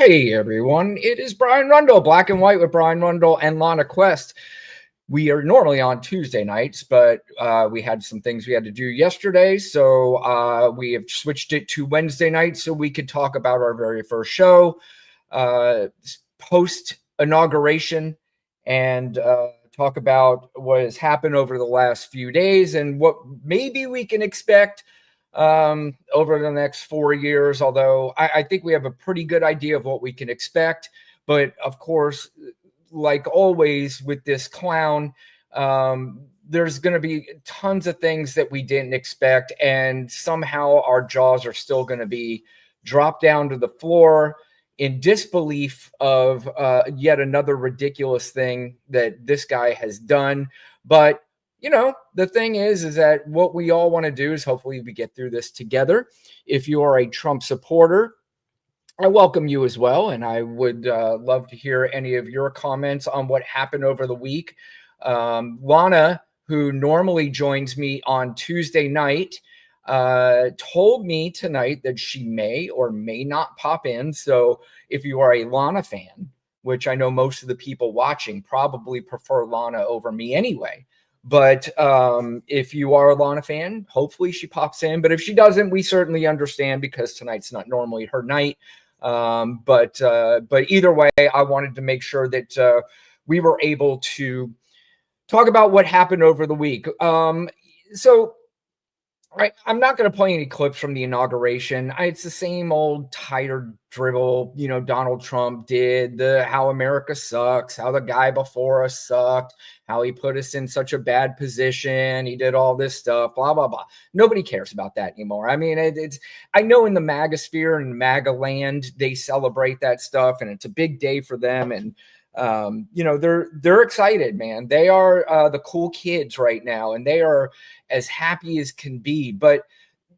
Hey everyone, it is Brian Rundle, Black and White with Brian Rundle and Lana Quest. We are normally on Tuesday nights, but we had some things we had to do yesterday, so we have switched it to Wednesday night so we could talk about our very first show, post inauguration, and talk about what has happened over the last few days and what maybe we can expect over the next 4 years, although I think we have a pretty good idea of what we can expect. But of course, like always with this clown, there's going to be tons of things that we didn't expect, and somehow our jaws are still going to be dropped down to the floor in disbelief of yet another ridiculous thing that this guy has done. But the thing is that what we all want to do is hopefully we get through this together. If you are a Trump supporter, I welcome you as well. And I would love to hear any of your comments on what happened over the week. Lana, who normally joins me on Tuesday night, told me tonight that she may or may not pop in. So if you are a Lana fan, which I know most of the people watching probably prefer Lana over me anyway, but if you are a Lana fan, hopefully she pops in. But if she doesn't, we certainly understand because tonight's not normally her night. But either way, I wanted to make sure that we were able to talk about what happened over the week. So I'm not going to play any clips from the inauguration. It's the same old tired dribble, Donald Trump did, how America sucks, how the guy before us sucked, how he put us in such a bad position. He did all this stuff, blah, blah, blah. Nobody cares about that anymore. I mean, I know in the MAGA sphere and MAGA land, they celebrate that stuff, and it's a big day for them. And they're excited, man. They are the cool kids right now, and they are as happy as can be. But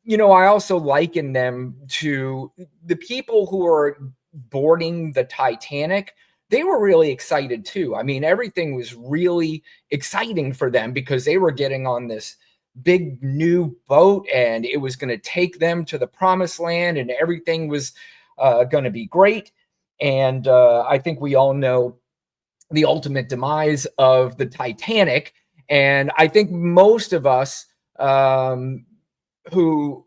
I also liken them to the people who are boarding the Titanic. They were really excited too. I mean, everything was really exciting for them because they were getting on this big new boat, and it was going to take them to the promised land, and everything was going to be great. And I think we all know the ultimate demise of the Titanic. And I think most of us who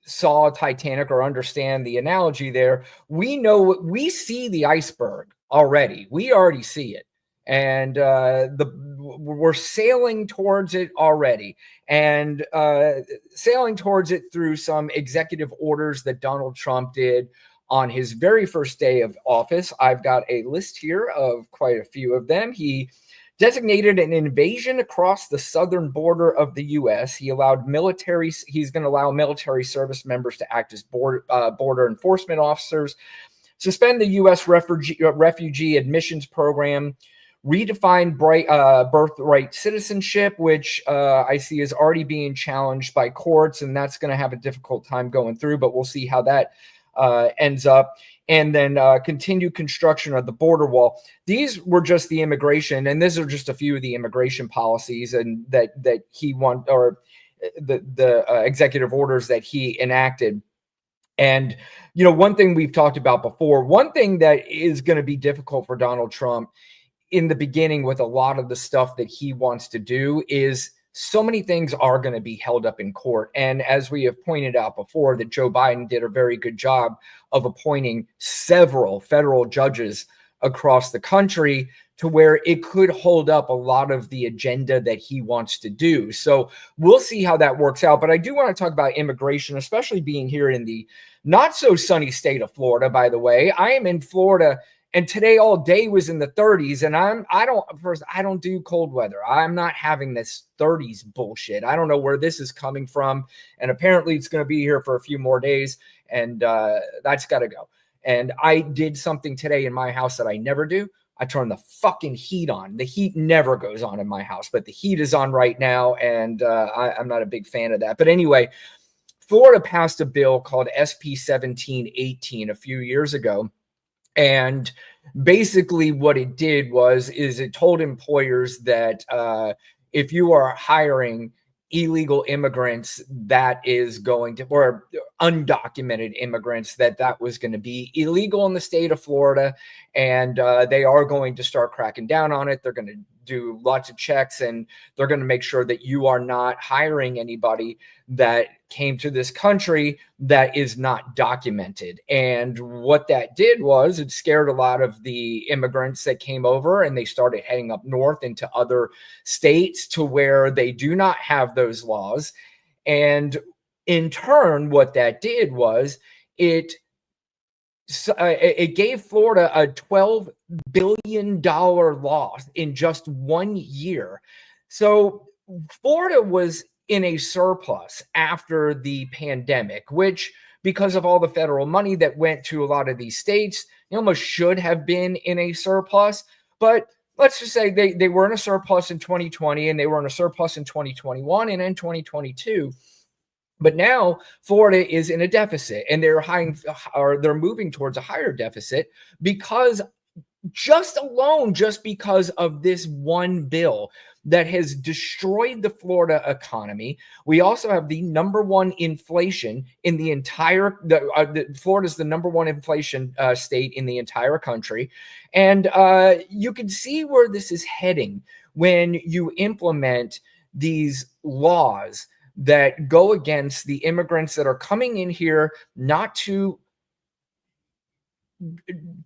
saw Titanic or understand the analogy there, we see the iceberg already. We already see it. And we're sailing towards it already, and sailing towards it through some executive orders that Donald Trump did on his very first day of office. I've got a list here of quite a few of them. He designated an invasion across the southern border of the U.S. He's going to allow military service members to act as border enforcement officers, suspend the U.S. refugee admissions program, redefine birthright citizenship, which I see is already being challenged by courts, and that's going to have a difficult time going through, but we'll see how that ends up. And then continue construction of the border wall. These were just the immigration, and these are just a few of the immigration policies and that he want, or the executive orders that he enacted. And one thing we've talked about before, one thing that is going to be difficult for Donald Trump in the beginning with a lot of the stuff that he wants to do is so many things are going to be held up in court. And as we have pointed out before, that Joe Biden did a very good job of appointing several federal judges across the country to where it could hold up a lot of the agenda that he wants to do. So we'll see how that works out. But I do want to talk about immigration, especially being here in the not so sunny state of Florida, by the way. I am in Florida, and today all day was in the 30s, and I don't do cold weather. I'm not having this 30s bullshit. I don't know where this is coming from, and apparently it's going to be here for a few more days, and that's got to go. And I did something today in my house that I never do. I turned the fucking heat on. The heat never goes on in my house, but the heat is on right now, and I'm not a big fan of that. But anyway, Florida passed a bill called SB 1718 a few years ago. And basically what it did is it told employers that if you are hiring illegal immigrants that is going to, or undocumented immigrants, that was going to be illegal in the state of Florida. And they are going to start cracking down on it. They're going to do lots of checks, and they're going to make sure that you are not hiring anybody that came to this country that is not documented. And what that did was it scared a lot of the immigrants that came over, and they started heading up north into other states to where they do not have those laws. And in turn, what that did was it gave Florida a $12 billion loss in just 1 year. So Florida was in a surplus after the pandemic, which, because of all the federal money that went to a lot of these states, they almost should have been in a surplus. But let's just say they were in a surplus in 2020, and they were in a surplus in 2021 and in 2022. But now Florida is in a deficit, and they're moving towards a higher deficit because just because of this one bill that has destroyed the Florida economy. We also have the number one inflation in the entire, Florida's the number one inflation state in the entire country. And you can see where this is heading when you implement these laws that go against the immigrants that are coming in here, not to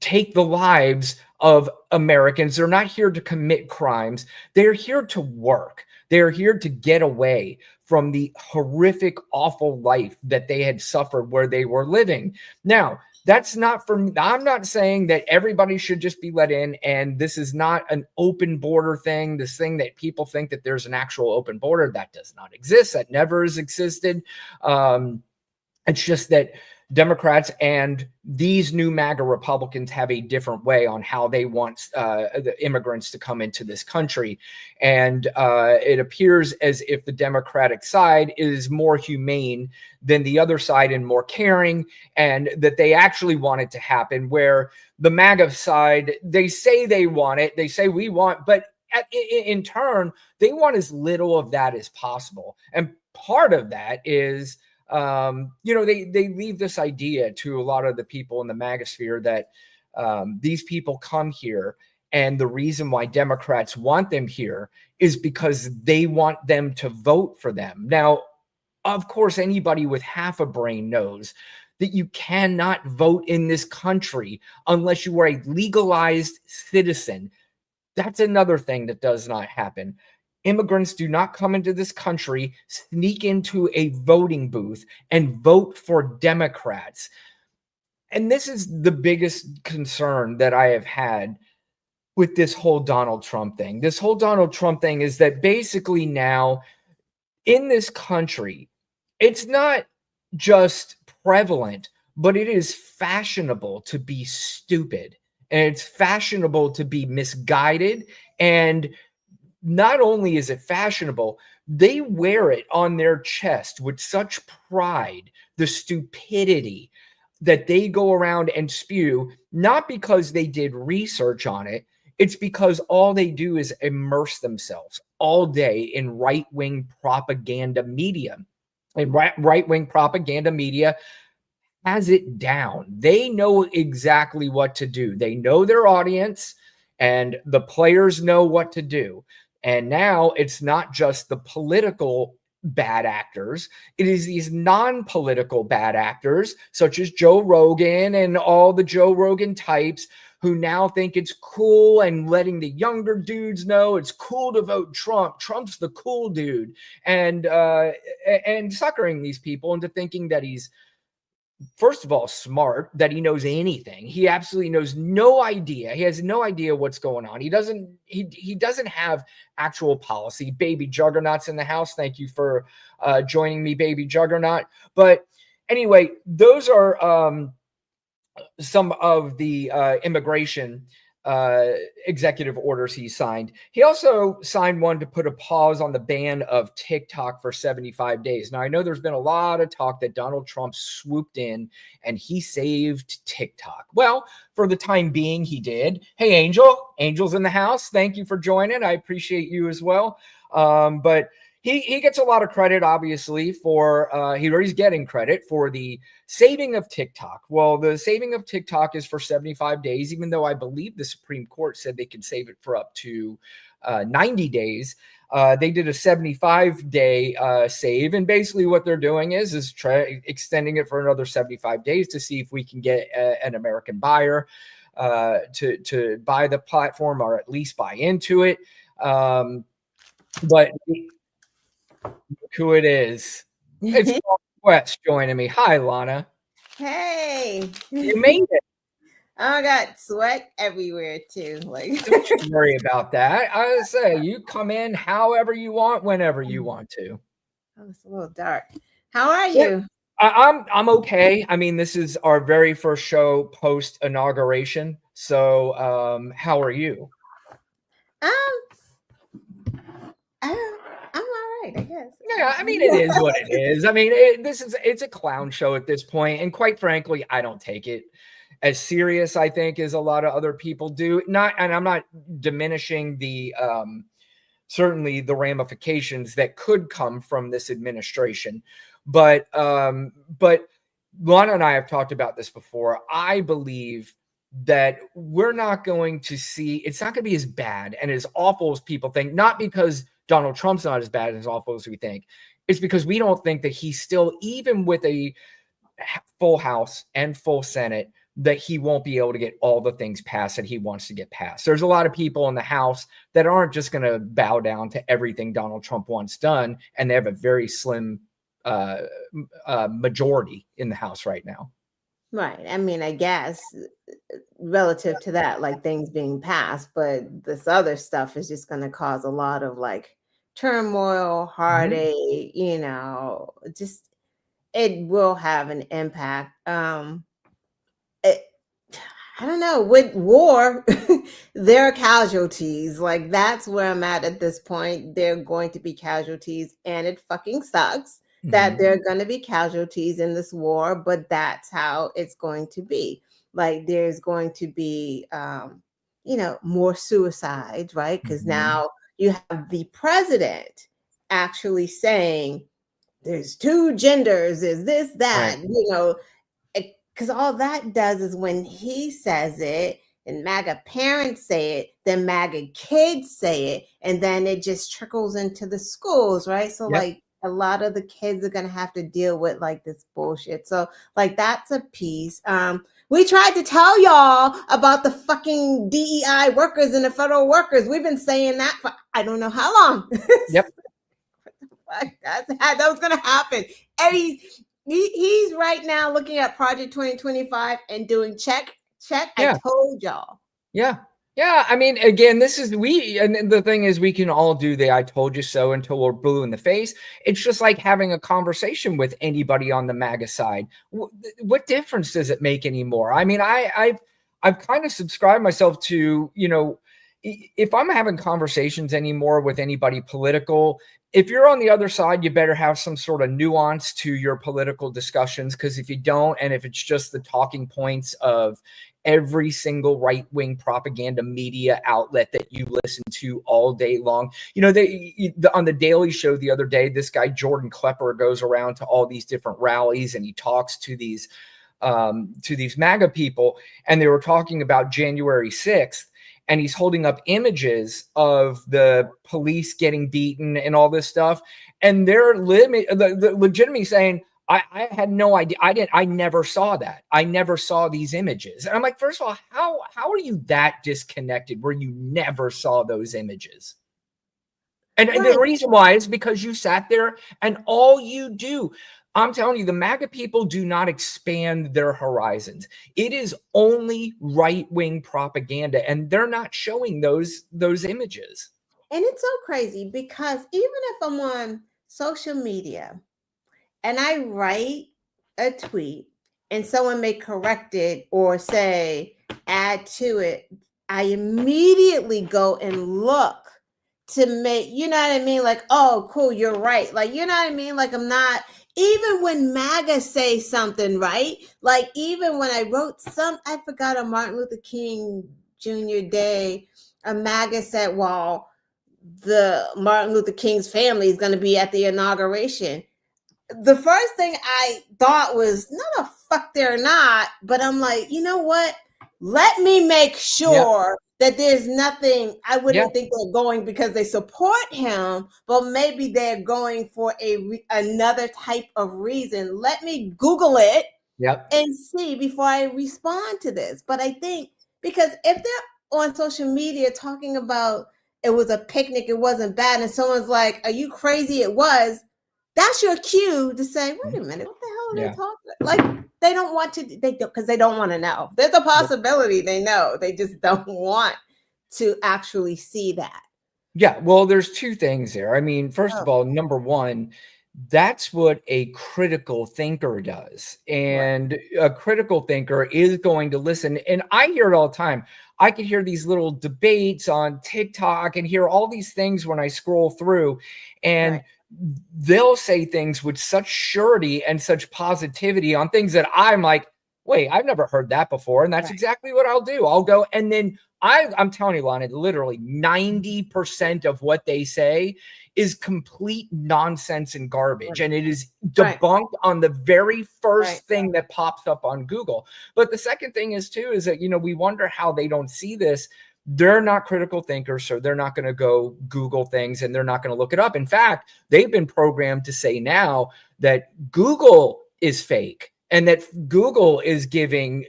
take the lives of Americans. They're not here to commit crimes. They're here to work. They're here to get away from the horrific, awful life that they had suffered where they were living. Now, that's not for me. I'm not saying that everybody should just be let in, and this is not an open border thing. This thing that people think that there's an actual open border, that does not exist. That never has existed. It's just that Democrats and these new MAGA Republicans have a different way on how they want the immigrants to come into this country. And it appears as if the Democratic side is more humane than the other side and more caring, and that they actually want it to happen, where the MAGA side, they say they want it. They say we want, but in turn, they want as little of that as possible. And part of that is, they leave this idea to a lot of the people in the MAGA sphere that these people come here, and the reason why Democrats want them here is because they want them to vote for them. Now, of course, anybody with half a brain knows that you cannot vote in this country unless you are a legalized citizen. That's another thing that does not happen. Immigrants do not come into this country, sneak into a voting booth, and vote for Democrats. And this is the biggest concern that I have had with this whole Donald Trump thing. This whole Donald Trump thing is that basically now in this country, it's not just prevalent, but it is fashionable to be stupid. And it's fashionable to be misguided. And not only is it fashionable, they wear it on their chest with such pride, the stupidity that they go around and spew, not because they did research on it. It's because all they do is immerse themselves all day in right-wing propaganda media. And right-wing propaganda media has it down. They know exactly what to do. They know their audience, and the players know what to do. And now it's not just the political bad actors. It is these non-political bad actors, such as Joe Rogan and all the Joe Rogan types, who now think it's cool and letting the younger dudes know it's cool to vote Trump. Trump's the cool dude. And suckering these people into thinking that he's, first of all, smart, that he knows anything. He absolutely knows no idea. He has no idea what's going on. He doesn't have actual policy. Baby Juggernaut's in the house. Thank you for joining me, Baby Juggernaut. But anyway, those are some of the immigration executive orders he signed. He also signed one to put a pause on the ban of TikTok for 75 days. Now, I know there's been a lot of talk that Donald Trump swooped in and he saved TikTok. Well, for the time being, he did. Hey, Angel. Angel's in the house. Thank you for joining. I appreciate you as well. But he gets a lot of credit, obviously, for he's getting credit for the saving of TikTok. Well, the saving of TikTok is for 75 days, even though I believe the Supreme Court said they can save it for up to 90 days. They did a 75-day save, and basically what they're doing is extending it for another 75 days to see if we can get an American buyer to buy the platform, or at least buy into it. But who it is? It's West joining me. Hi, Lana. Hey, you made it. I got sweat everywhere too. Like, don't you worry about that. I say you come in however you want, whenever you want to. Oh, it's a little dark. How are you? I'm okay. I mean, this is our very first show post inauguration. So, how are you? I'm all right, I guess. Yeah, I mean, it is what it is. I mean, it's a clown show at this point, and quite frankly, I don't take it as serious, I think, as a lot of other people do. And I'm not diminishing the certainly the ramifications that could come from this administration, but Lana and I have talked about this before. I believe that we're not going to see, it's not going to be as bad and as awful as people think, not because Donald Trump's not as bad and as awful as we think. It's because we don't think that he's still, even with a full House and full Senate, that he won't be able to get all the things passed that he wants to get passed. There's a lot of people in the House that aren't just going to bow down to everything Donald Trump wants done, and they have a very slim majority in the House right now. Right. I mean, I guess relative to that, like things being passed, but this other stuff is just going to cause a lot of like turmoil, heartache, just it will have an impact. I don't know, with war, there are casualties. Like, that's where I'm at this point. There are going to be casualties, and it fucking sucks that there are going to be casualties in this war, but that's how it's going to be. Like, there's going to be, more suicides, right? Because now you have the president actually saying there's two genders, is this, that, right. Because all that does is when he says it and MAGA parents say it, then MAGA kids say it, and then it just trickles into the schools, right? So like a lot of the kids are gonna have to deal with like this bullshit. So like that's a piece. We tried to tell y'all about the fucking DEI workers and the federal workers. We've been saying that for I don't know how long. Yep. That was gonna happen. He's right now looking at Project 2025 and doing check. Yeah. I told y'all. Yeah. I mean, again, and the thing is, we can all do the "I told you so" until we're blue in the face. It's just like having a conversation with anybody on the MAGA side. What difference does it make anymore? I mean, I've kind of subscribed myself to, if I'm having conversations anymore with anybody political, if you're on the other side, you better have some sort of nuance to your political discussions, because if you don't, and if it's just the talking points of every single right-wing propaganda media outlet that you listen to all day long, on the Daily Show the other day, this guy Jordan Klepper goes around to all these different rallies and he talks to these MAGA people, and they were talking about January 6th. And he's holding up images of the police getting beaten and all this stuff. And they're legitimately saying, I had no idea. I never saw that. I never saw these images. And I'm like, first of all, how are you that disconnected where you never saw those images? And the reason why is because you sat there and all you do, I'm telling you, the MAGA people do not expand their horizons. It is only right-wing propaganda, and they're not showing those images. And it's so crazy because even if I'm on social media and I write a tweet and someone may correct it or say, add to it, I immediately go and look to make, you know what I mean? Like, oh, cool, you're right. Like, you know what I mean? Like, I'm not, even when MAGA say something, right? Like, even when I wrote I forgot on Martin Luther King Jr. Day, a MAGA said, well, the Martin Luther King's family is going to be at the inauguration. The first thing I thought was, no, the fuck they're not. But I'm like, you know what? Let me make sure that there's nothing. I wouldn't think they're going because they support him, but maybe they're going for another type of reason. Let me Google it and see before I respond to this. But I think because if they're on social media talking about it was a picnic, it wasn't bad, and someone's like, "Are you crazy?" It was. That's your cue to say, "Wait a minute, what the hell are they talking?" Like they don't want to. They don't because they don't want to know. There's a possibility they know. They just don't want to actually see that. Yeah, well, there's two things there. I mean, first of all, number one, that's what a critical thinker does. And a critical thinker is going to listen. And I hear it all the time. I can hear these little debates on TikTok and hear all these things when I scroll through. And they'll say things with such surety and such positivity on things that I'm like, wait, I've never heard that before. And that's exactly what I'll do. I'll go and then I'm telling you, Lana, literally 90% of what they say is complete nonsense and garbage. And it is debunked on the very first thing that pops up on Google. But the second thing is too, is that, we wonder how they don't see this. They're not critical thinkers, so they're not going to go Google things and they're not going to look it up. In fact, they've been programmed to say now that Google is fake and that Google is giving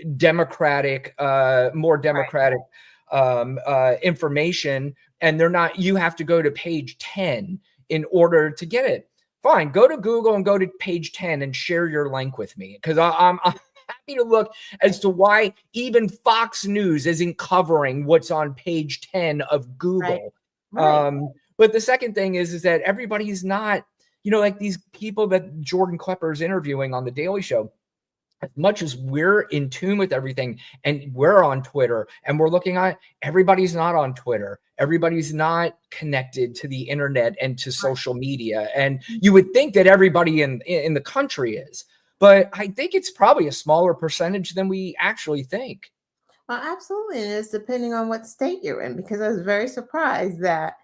more democratic information, and they're not. You have to go to page 10 in order to get it. Fine, go to Google and go to page 10 and share your link with me, because I'm happy to look as to why even Fox News isn't covering what's on page 10 of Google. But the second thing is that everybody's not, like these people that Jordan Klepper is interviewing on The Daily Show. As much as we're in tune with everything and we're on Twitter and we're looking at, everybody's not on Twitter. Everybody's not connected to the internet and to social media. And you would think that everybody in the country is, but I think it's probably a smaller percentage than we actually think. Well, absolutely. And it's depending on what state you're in, because I was very surprised that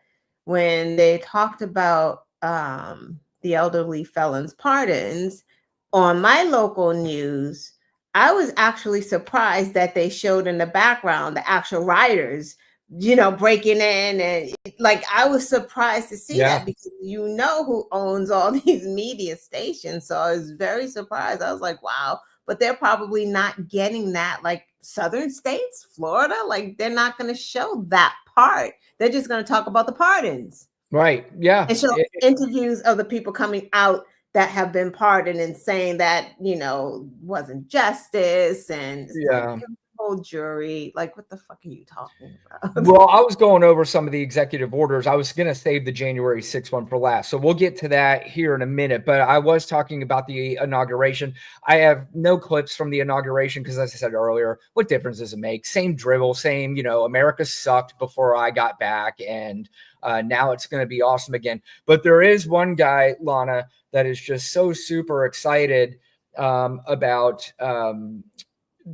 when they talked about the elderly felons' pardons, on my local news, I was actually surprised that they showed in the background the actual rioters, breaking in. And like, I was surprised to see that, because who owns all these media stations. So I was very surprised. I was like, wow, but they're probably not getting that, like southern states, Florida, like they're not going to show that part. They're just going to talk about the pardons. Right. Yeah. And show interviews of the people coming out that have been pardoned and saying that, wasn't justice, and like, whole jury, like, what the fuck are you talking about? Well, I was going over some of the executive orders. I was going to save the January 6th one for last. So we'll get to that here in a minute. But I was talking about the inauguration. I have no clips from the inauguration because, as I said earlier, what difference does it make? Same drivel, same, America sucked before I got back. And now it's going to be awesome again. But there is one guy, Lana, that is just so super excited about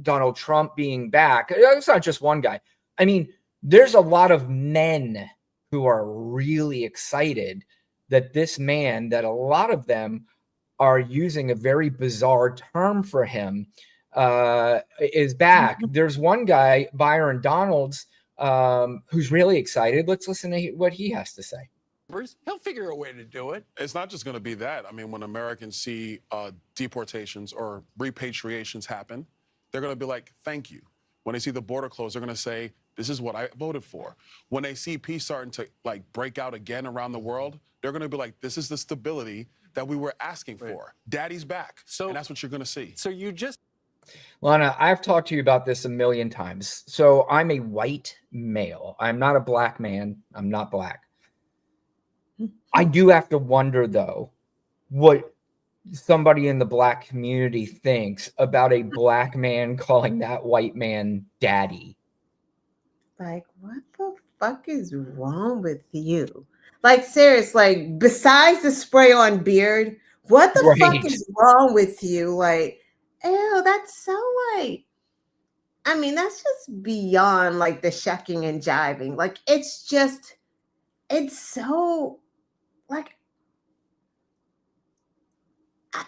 Donald Trump being back. It's not just one guy. I mean, there's a lot of men who are really excited that this man, that a lot of them are using a very bizarre term for him, is back. There's one guy, Byron Donalds, who's really excited. Let's listen to what he has to say. He'll figure a way to do it. It's not just going to be that. I mean, when Americans see deportations or repatriations happen, they're going to be like, thank you. When they see the border closed, they're going to say, this is what I voted for. When they see peace starting to like break out again around the world, they're going to be like, this is the stability that we were asking for. Daddy's back. And that's what you're going to see. So you just... Lana, I've talked to you about this a million times. So I'm a white male. I'm not a black man. I'm not black. I do have to wonder, though, what somebody in the black community thinks about a black man calling that white man daddy. Like, what the fuck is wrong with you? Like, serious, like, besides the spray on beard, what the fuck is wrong with you? Like, ew, that's so like, I mean, that's just beyond like the shucking and jiving. Like, it's just it's so like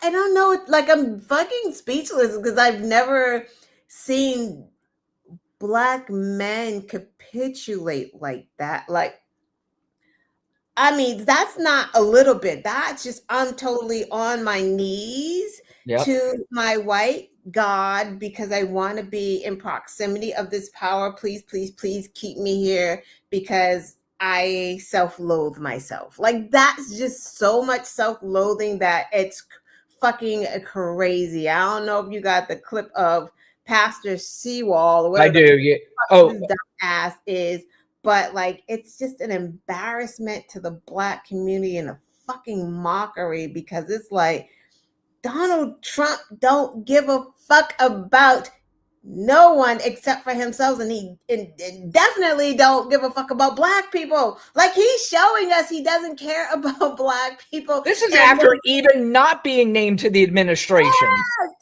I don't know. Like I'm fucking speechless because I've never seen Black men capitulate like that. Like, I mean, that's not a little bit. That's just I'm totally on my knees Yep. to my white God because I want to be in proximity of this power. Please, please, please keep me here because I self-loathe myself. Like that's just so much self-loathing that it's fucking crazy. I don't know if you got the clip of Pastor Seawall or I whatever do. the Yeah. fuck Oh, his dumb ass is, but like it's just an embarrassment to the Black community and a fucking mockery because it's like Donald Trump don't give a fuck about no one except for himself, and he and definitely don't give a fuck about Black people. Like he's showing us he doesn't care about Black people. this is And after even not being named to the administration.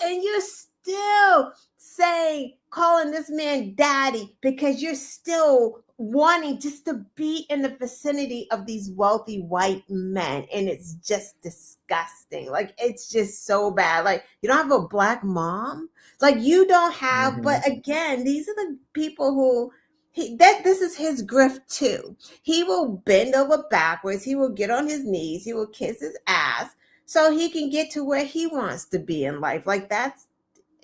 and you're still saying, calling this man daddy because you're still wanting just to be in the vicinity of these wealthy white men. And it's just disgusting. Like, it's just so bad. Like, you don't have a Black mom. Like, you don't have, but again, these are the people who. This is his grift too. He will bend over backwards. He will get on his knees. He will kiss his ass so he can get to where he wants to be in life. Like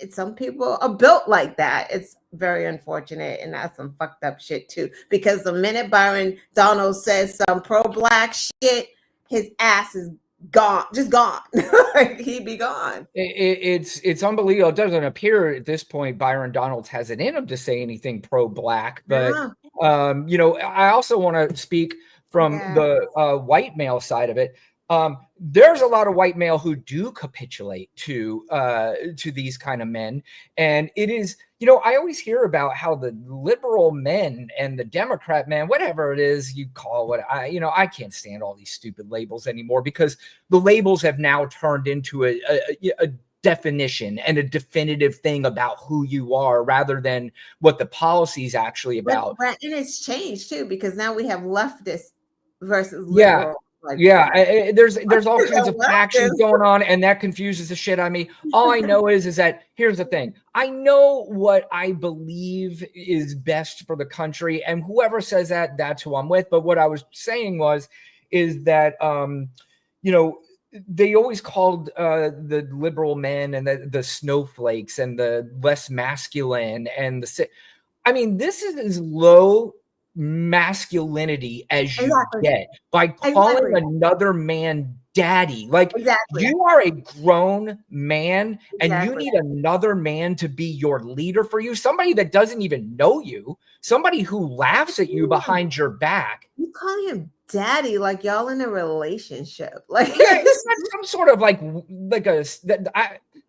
some people are built like that. It's very unfortunate, and that's some fucked up shit too. Because the minute Byron Donald says some pro-Black shit, his ass is gone, just gone. Like he'd be gone. It's unbelievable. It doesn't appear at this point Byron Donalds has it in him to say anything pro-Black, but I also want to speak from the white male side of it. There's a lot of white male who do capitulate to these kind of men, and it is, I always hear about how the liberal men and the Democrat men, whatever it is you call what I can't stand all these stupid labels anymore because the labels have now turned into a definition and a definitive thing about who you are rather than what the policy is actually about. But and it's changed too because now we have leftist versus liberal. There's all kinds of factions going on, and that confuses the shit out of me. All I know is that here's the thing. I know what I believe is best for the country, and whoever says that, that's who I'm with. But what I was saying is that they always called the liberal men and the snowflakes and the less masculine and this is as low masculinity as you get by calling another man daddy. Like you are a grown man and you need another man to be your leader for you, somebody that doesn't even know you, somebody who laughs at you behind your back. You call him daddy like y'all in a relationship, like it's some sort of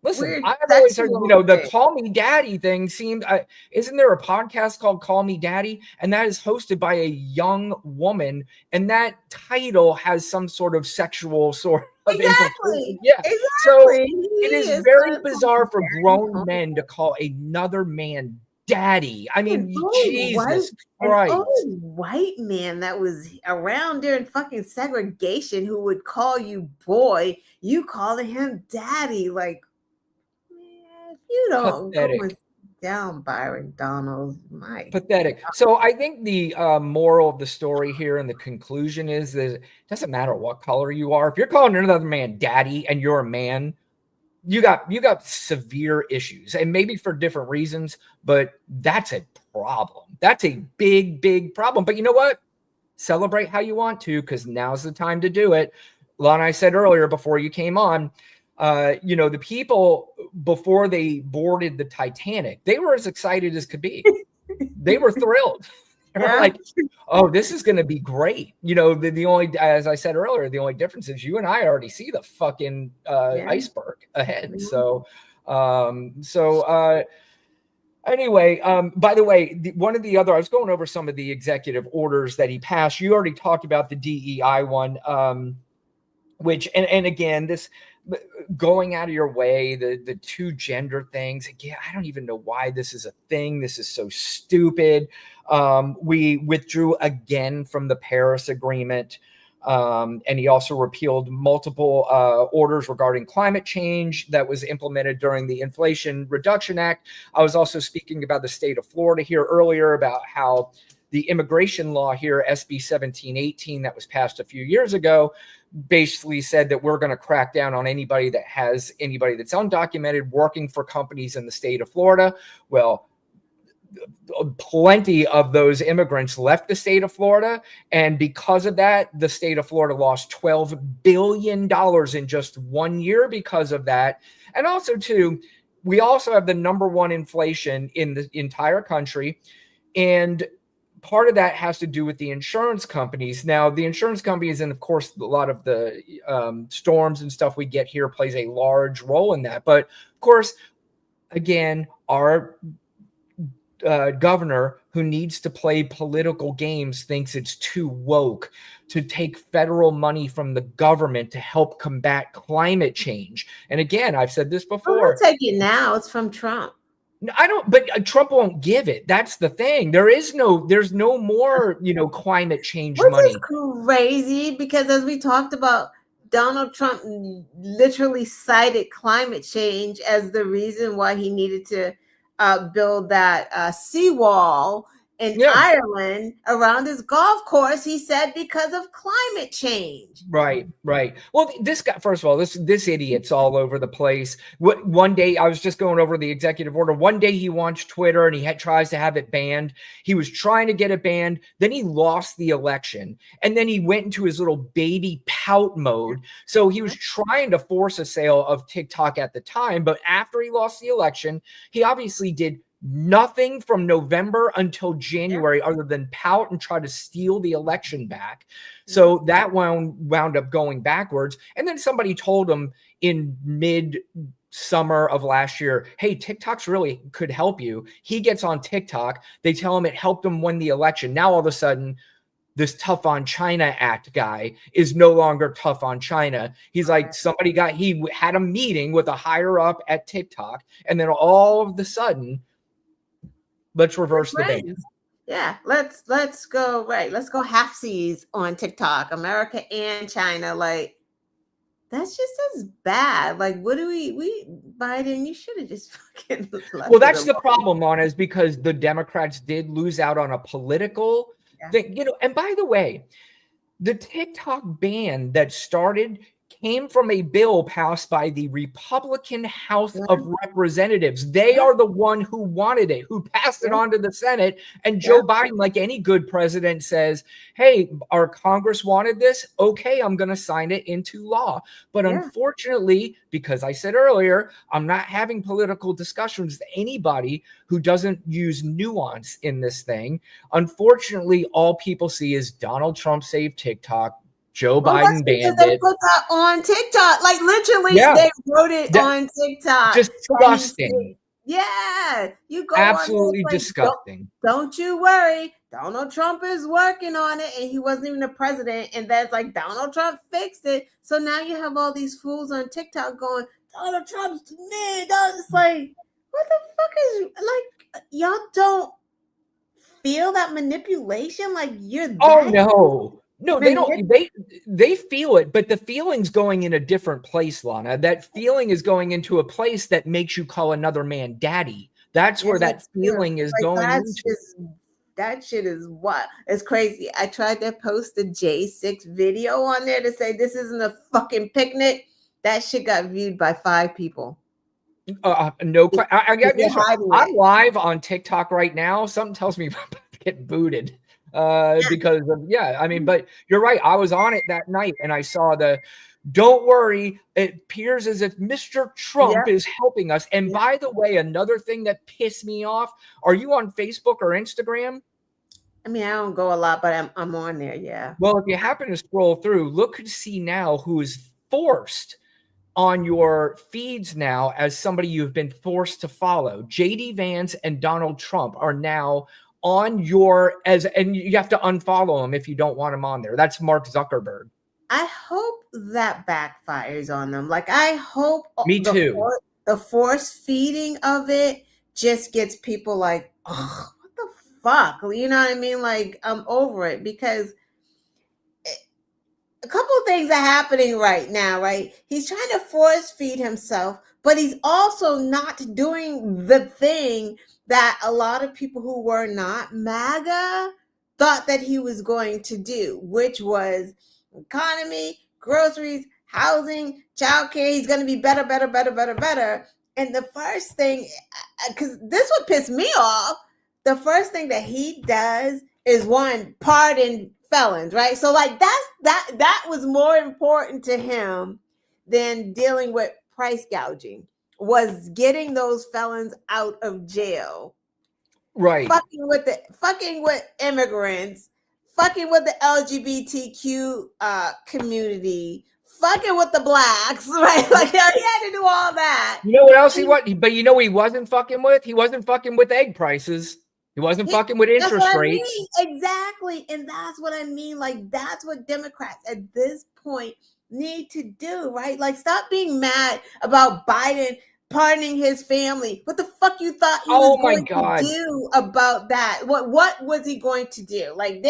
listen, I've always heard, the call me daddy thing seemed, isn't there a podcast called Call Me Daddy? And that is hosted by a young woman. And that title has some sort of sexual sort of implication. Yeah. So it is very bizarre for grown men to call another man daddy. I mean, Jesus Christ. An old white man that was around during fucking segregation who would call you boy, you calling him daddy. Like, you don't go down Byron Donald. Pathetic. So I think the moral of the story here and the conclusion is that it doesn't matter what color you are. If you're calling another man daddy and you're a man, you got severe issues, and maybe for different reasons, but that's a problem. That's a big, big problem. But you know what? Celebrate how you want to, because now's the time to do it. Lon, I said earlier before you came on, the people before they boarded the Titanic, they were as excited as could be. They were thrilled. They were like, oh, this is going to be great. The only, as I said earlier, the only difference is you and I already see the fucking iceberg ahead. Mm-hmm. Anyway, by the way, I was going over some of the executive orders that he passed. You already talked about the DEI one, which, and again, this, going out of your way, the two gender things. Again, I don't even know why this is a thing. This is so stupid. We withdrew again from the Paris Agreement. And he also repealed multiple orders regarding climate change that was implemented during the Inflation Reduction Act. I was also speaking about the state of Florida here earlier about how the immigration law here, SB 1718, that was passed a few years ago, basically said that we're going to crack down on anybody that's undocumented working for companies in the state of Florida. Well, plenty of those immigrants left the state of Florida. And because of that, the state of Florida lost $12 billion in just 1 year because of that. And also, too, we also have the #1 inflation in the entire country. And part of that has to do with the insurance companies. Now, the insurance companies, and of course, a lot of the storms and stuff we get here plays a large role in that. But of course, again, our governor, who needs to play political games, thinks it's too woke to take federal money from the government to help combat climate change. And again, I've said this before. We'll take it now. It's from Trump. I don't, but Trump won't give it. That's the thing. There's no more, climate change Which money. is crazy because, as we talked about, Donald Trump literally cited climate change as the reason why he needed to build that seawall in Ireland around his golf course. He said because of climate change. Right. Well, this guy, first of all, this idiot's all over the place. One day, I was just going over the executive order. One day he wants Twitter and he tries to have it banned. He was trying to get it banned. Then he lost the election. And then he went into his little baby pout mode. So he was trying to force a sale of TikTok at the time. But after he lost the election, he obviously did nothing from November until January other than pout and try to steal the election back. So that wound up going backwards. And then somebody told him in mid-summer of last year, hey, TikTok's really could help you. He gets on TikTok. They tell him it helped him win the election. Now all of a sudden, this Tough on China Act guy is no longer tough on China. He's like, he had a meeting with a higher up at TikTok. And then all of the sudden, let's reverse the ban. Yeah, let's go Let's go halfsies on TikTok, America and China. Like, that's just as bad. Like, what do we Biden? You should have just fucking left. Well, that's the problem, Lana, is because the Democrats did lose out on a political thing. And by the way, the TikTok ban that started came from a bill passed by the Republican House of Representatives. They are the one who wanted it, who passed it on to the Senate. And Joe Biden, like any good president, says, hey, our Congress wanted this. Okay, I'm going to sign it into law. But unfortunately, because I said earlier, I'm not having political discussions with anybody who doesn't use nuance in this thing. Unfortunately, all people see is Donald Trump saved TikTok. Joe Biden banned they it. put that on TikTok. Like, literally, they wrote it on TikTok. Disgusting. Yeah. You go absolutely on disgusting. Don't you worry. Donald Trump is working on it, and he wasn't even the president. And that's like, Donald Trump fixed it. So now you have all these fools on TikTok going, Donald Trump's man. It's like, what the fuck is, like, y'all don't feel that manipulation? Like, you're No, they don't. They feel it, but the feeling's going in a different place, Lana. That feeling is going into a place that makes you call another man daddy. That's where that feeling is going into. That shit is what? It's crazy. I tried to post a J6 video on there to say this isn't a fucking picnic. That shit got viewed by 5 people. No, I'm live on TikTok right now. Something tells me I'm about to get booted. Because of, but you're right. I was on it that night and I saw don't worry. It appears as if Mr. Trump is helping us. And by the way, another thing that pissed me off, are you on Facebook or Instagram? I mean, I don't go a lot, but I'm on there. Yeah. Well, if you happen to scroll through, look to see now who is forced on your feeds now as somebody you've been forced to follow. JD Vance and Donald Trump are now on and you have to unfollow him if you don't want him on there. That's Mark Zuckerberg. I hope that backfires on them. Like, I hope Me too. The force feeding of it just gets people like, oh, what the fuck? You know what I mean? Like, I'm over it, because a couple of things are happening right now, right? He's trying to force feed himself, but he's also not doing the thing that a lot of people who were not MAGA thought that he was going to do, which was economy, groceries, housing, childcare. He's going to be better, better, better, better, better. And the first thing, because this would piss me off, the first thing that he does is, one, pardon felons, right? So like that was more important to him than dealing with price gouging, was getting those felons out of jail. Right. Fucking with immigrants, fucking with the LGBTQ community, fucking with the blacks, right? Like, he had to do all that. You know what else but you know what he wasn't fucking with? He wasn't fucking with egg prices. He wasn't fucking with interest rates. Exactly. And that's what I mean. Like, that's what Democrats at this point need to do, right? Like, stop being mad about Biden pardoning his family. What the fuck you thought he was going to do about that? What was he going to do? Like,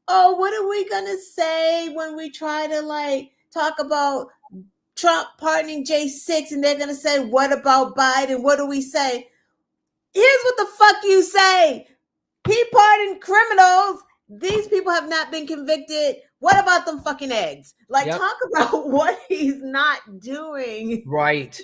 what are we gonna say when we try to like talk about Trump pardoning J6, and they're gonna say, what about Biden? What do we say? Here's what the fuck you say. He pardoned criminals. These people have not been convicted. What about them fucking eggs? Like, talk about what he's not doing. Right.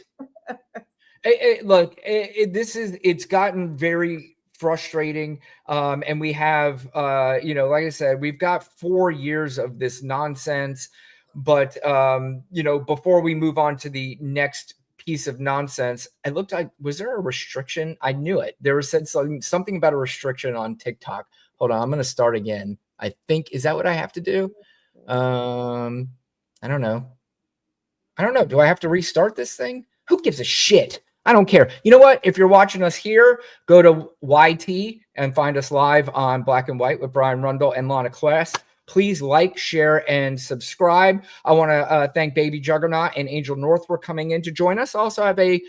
Look, it's gotten very frustrating. And we have, like I said, we've got 4 years of this nonsense. But, before we move on to the next piece of nonsense, I looked like, was there a restriction? I knew it. There was said something about a restriction on TikTok. Hold on, I'm going to start again. I think, is that what I have to do? I don't know. Do I have to restart this thing? Who gives a shit? I don't care. You know what? If you're watching us here, go to YT and find us live on Black and White with Brian Rundle and Lana Kless. Please like, share, and subscribe. I want to thank Baby Juggernaut and Angel North for coming in to join us. I also have a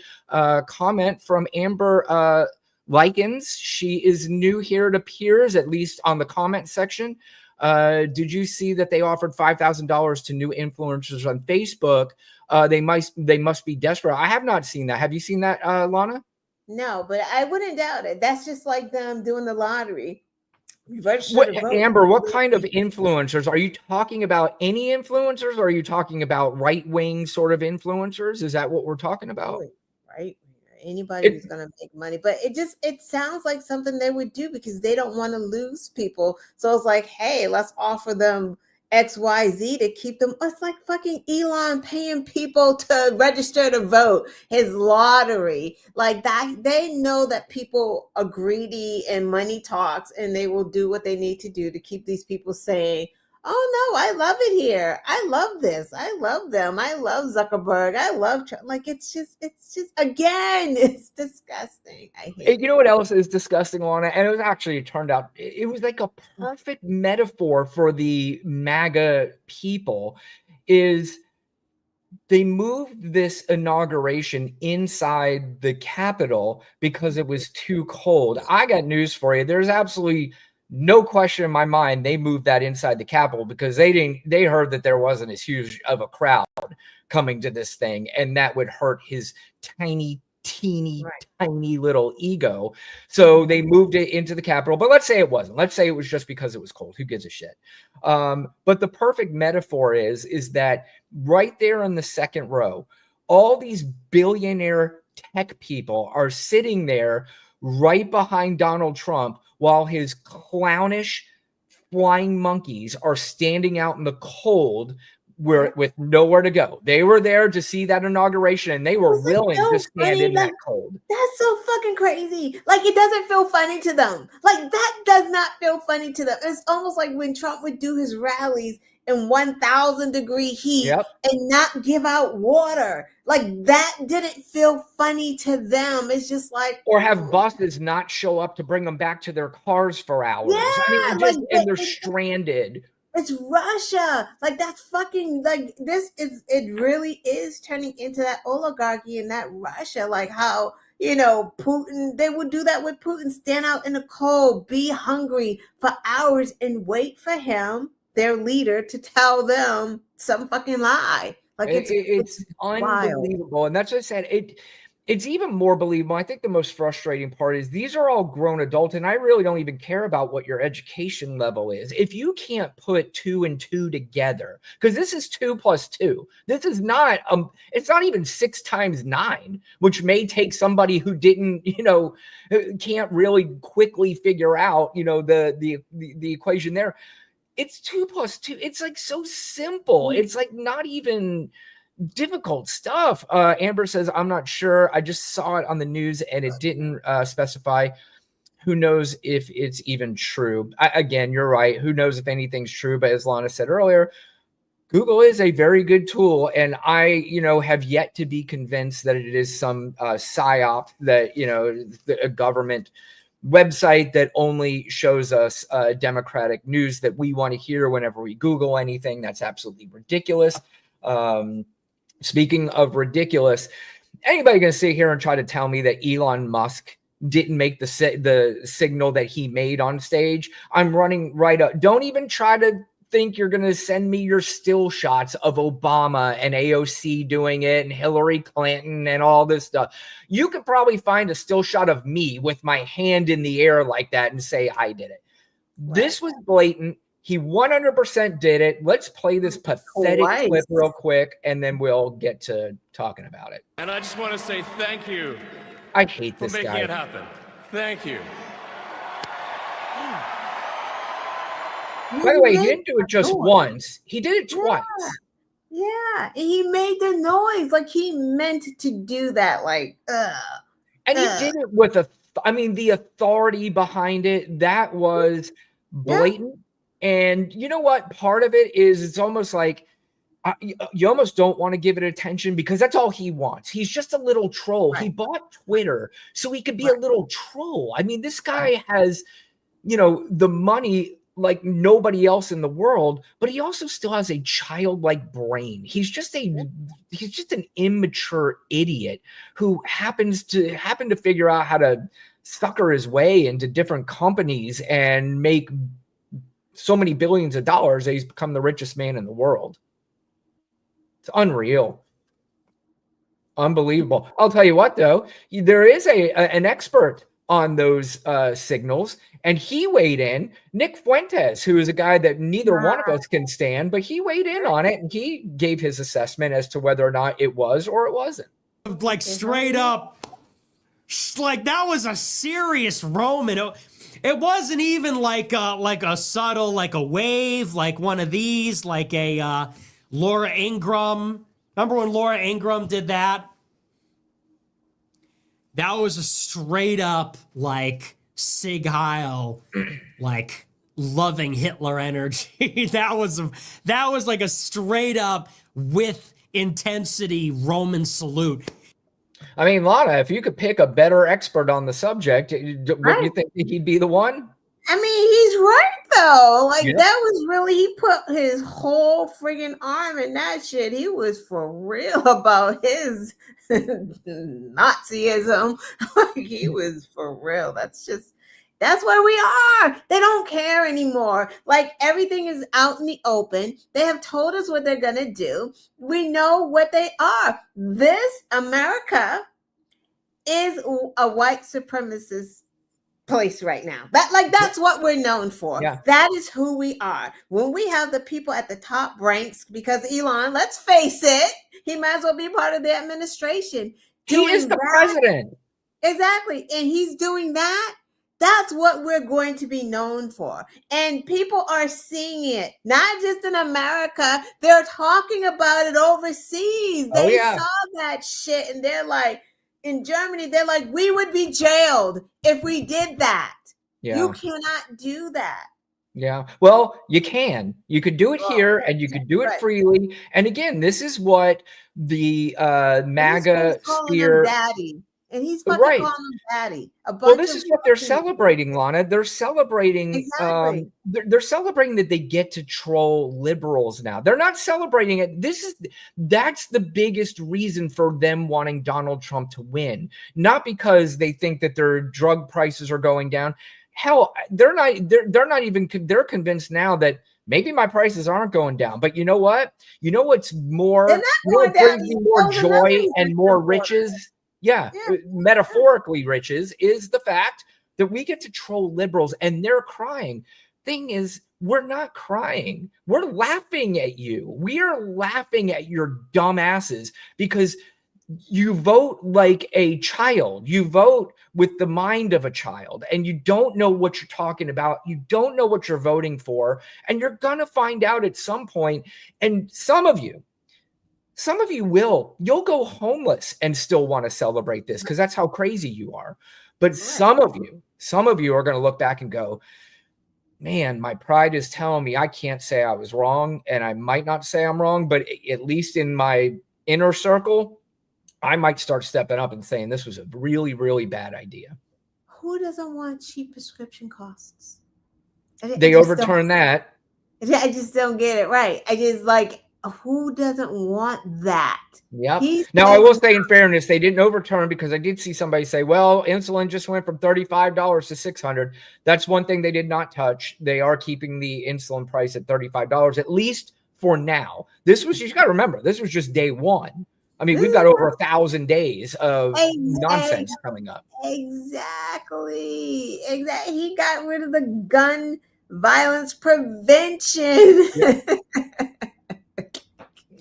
comment from Amber Likens. She is new here, it appears, at least on the comment section. Did you see that they offered $5,000 to new influencers on Facebook? They must be desperate. I have not seen that. Have you seen that, Lana? No, but I wouldn't doubt it. That's just like them doing the lottery. Amber, what kind of influencers? Are you talking about any influencers, or are you talking about right-wing sort of influencers? Is that what we're talking about? Right. Anybody who's going to make money. But it sounds like something they would do because they don't want to lose people. So it's like, hey, let's offer them XYZ to keep them. It's like fucking Elon paying people to register to vote, his lottery. Like that, they know that people are greedy and money talks, and they will do what they need to do to keep these people saying, oh no, I love it here. I love this. I love them. I love Zuckerberg. I love Trump. Like, it's just again, it's disgusting. I hate it. You know what else is disgusting, Lana? And it turned out it was like a perfect metaphor for the MAGA people. Is they moved this inauguration inside the Capitol because it was too cold. I got news for you. There's absolutely no question in my mind they moved that inside the Capitol because they heard that there wasn't as huge of a crowd coming to this thing, and that would hurt his teeny little ego. So they moved it into the Capitol. But let's say it wasn't. Let's say it was just because it was cold. Who gives a shit? But the perfect metaphor is that right there in the second row, all these billionaire tech people are sitting there right behind Donald Trump while his clownish flying monkeys are standing out in the cold with nowhere to go. They were there to see that inauguration, and they were willing to stand in that cold. That's so fucking crazy. Like, it doesn't feel funny to them. Like, that does not feel funny to them. It's almost like when Trump would do his rallies in 1,000-degree heat and not give out water. Like, that didn't feel funny to them. It's just like, or have buses not show up to bring them back to their cars for hours. Yeah, I mean, and they're stranded. It's Russia. Like that's fucking like this is it really is turning into that oligarchy and that Russia. Like how, Putin, they would do that with Putin, stand out in the cold, be hungry for hours and wait for him, their leader, to tell them some fucking lie. Like it's wild. unbelievable. And that's what I said. It's even more believable. I think the most frustrating part is these are all grown adults, and I really don't even care about what your education level is. If you can't put 2 and 2 together, because this is 2 plus 2. This is not it's not even 6 times 9, which may take somebody who didn't, can't really quickly figure out, the equation there. It's 2 plus 2. It's like so simple. It's like not even difficult stuff. Amber says, I'm not sure. I just saw it on the news and it didn't specify. Who knows if it's even true? Again, you're right. Who knows if anything's true? But as Lana said earlier, Google is a very good tool. And I, have yet to be convinced that it is some psyop that, a government website that only shows us democratic news that we want to hear whenever we Google anything. That's absolutely ridiculous. Speaking of ridiculous, anybody going to sit here and try to tell me that Elon Musk didn't make the signal that he made on stage? I'm running right up. Don't even try to think you're going to send me your still shots of Obama and AOC doing it and Hillary Clinton and all this stuff. You could probably find a still shot of me with my hand in the air like that and say I did it. Right. This was blatant. He 100% did it. Let's play this pathetic clip real quick, and then we'll get to talking about it. And I just want to say thank you. I hate this guy. For guy. making it happen. Thank you. By the way, he didn't do it just once. He did it twice. Yeah. He made the noise like he meant to do that. Like, And he did it with the authority behind it, that was blatant. Yeah. And you know what? Part of it is it's almost like you almost don't want to give it attention because that's all he wants. He's just a little troll. Right. He bought Twitter so he could be a little troll. I mean, this guy has, the money like nobody else in the world, but he also still has a childlike brain. He's just an immature idiot who happens to figure out how to sucker his way into different companies and make so many billions of dollars that he's become the richest man in the world. It's unreal. Unbelievable. I'll tell you what, though, there is an expert on those signals, and he weighed in. Nick Fuentes, who is a guy that neither one of us can stand, but he weighed in on it, and he gave his assessment as to whether or not it was or it wasn't. Like straight up, like that was a serious Roman. It wasn't even like a subtle, like a wave, like one of these, like a Laura Ingraham. Remember when Laura Ingraham did that? That was a straight up like Sig Heil, like loving Hitler energy. that was like a straight up with intensity Roman salute. I mean, Lana, if you could pick a better expert on the subject, wouldn't you think he'd be the one? I mean, he's right, though. Like, that was really, he put his whole friggin' arm in that shit. He was for real about his Nazism. Like, he was for real. That's where we are. They don't care anymore. Like, everything is out in the open. They have told us what they're going to do. We know what they are. This America is a white supremacist place right now. That's what we're known for. Yeah. That is who we are. When we have the people at the top ranks, because Elon, let's face it, he might as well be part of the administration. He is the president. Exactly. And he's doing that. That's what we're going to be known for. And people are seeing it, not just in America. They're talking about it overseas. They saw that shit and they're like, in Germany, they're like, we would be jailed if we did that. Yeah. You cannot do that. Yeah. Well, you can. You could do it here and you could do it freely. And again, this is what the MAGA sphere. And he's fucking Right. calling them daddy. Well, this is what they're celebrating, Lana. They're celebrating. Exactly. They're celebrating that they get to troll liberals now. They're not celebrating it. That's the biggest reason for them wanting Donald Trump to win, not because they think that their drug prices are going down. Hell, they're not. They're not even. They're convinced now that maybe my prices aren't going down. But you know what? You know what's more? They're not You know what going brings down. me more He's another joy reason and to more support riches? Yeah, metaphorically riches is the fact that we get to troll liberals and they're crying. Thing is, we're not crying. We're laughing at you. We are laughing at your dumb asses because you vote like a child. You vote with the mind of a child and you don't know what you're talking about. You don't know what you're voting for. And you're going to find out at some point. And some of you you'll go homeless and still want to celebrate this because that's how crazy you are. But some of you are going to look back and go, man, my pride is telling me I can't say I was wrong, and I might not say I'm wrong, but at least in my inner circle, I might start stepping up and saying this was a really, really bad idea. Who doesn't want cheap prescription costs? They overturn that. I just don't get it right. I just like, who doesn't want that? Yep. Now, I will say in fairness, they didn't overturn because I did see somebody say, well, insulin just went from $35 to $600. That's one thing they did not touch. They are keeping the insulin price at $35, at least for now. You got to remember, this was just day one. I mean, we've got over 1,000 days of nonsense coming up. Exactly. He got rid of the gun violence prevention.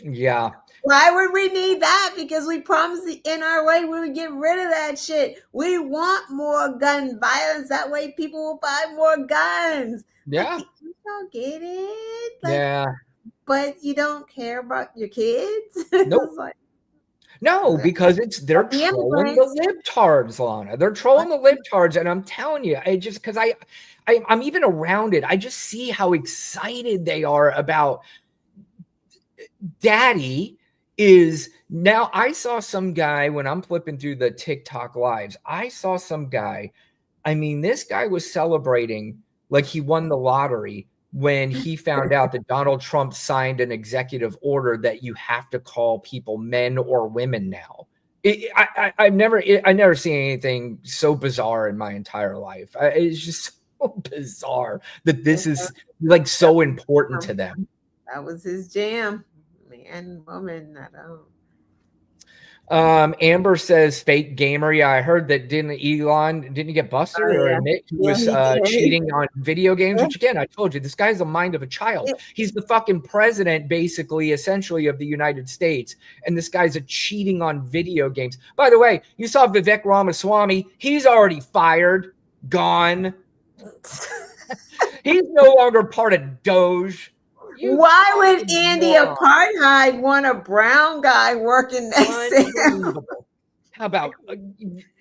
Yeah. Why would we need that? Because we promised the NRA we would get rid of that shit. We want more gun violence. That way people will buy more guns. Yeah. Like, you don't get it. Yeah. But you don't care about your kids? Nope. No, because they're trolling the libtards, Lana. They're trolling the libtards, and I'm telling you, because I'm even around it. I just see how excited they are about Daddy is now. I saw some guy when I'm flipping through the TikTok lives. I saw some guy. I mean, this guy was celebrating like he won the lottery when he found out that Donald Trump signed an executive order that you have to call people men or women now. I've never seen anything so bizarre in my entire life. It's just so bizarre that this is like so important to them. That was his jam. Man, woman, I don't. Amber says fake gamer. Yeah, I heard that didn't he get busted or admit he was cheating on video games? Which again, I told you, this guy's the mind of a child. He's the fucking president, basically, essentially, of the United States. And this guy's cheating on video games. By the way, you saw Vivek Ramaswamy. He's already fired, gone. He's no longer part of Doge. Why would Andy Apartheid want a brown guy working next to him? How about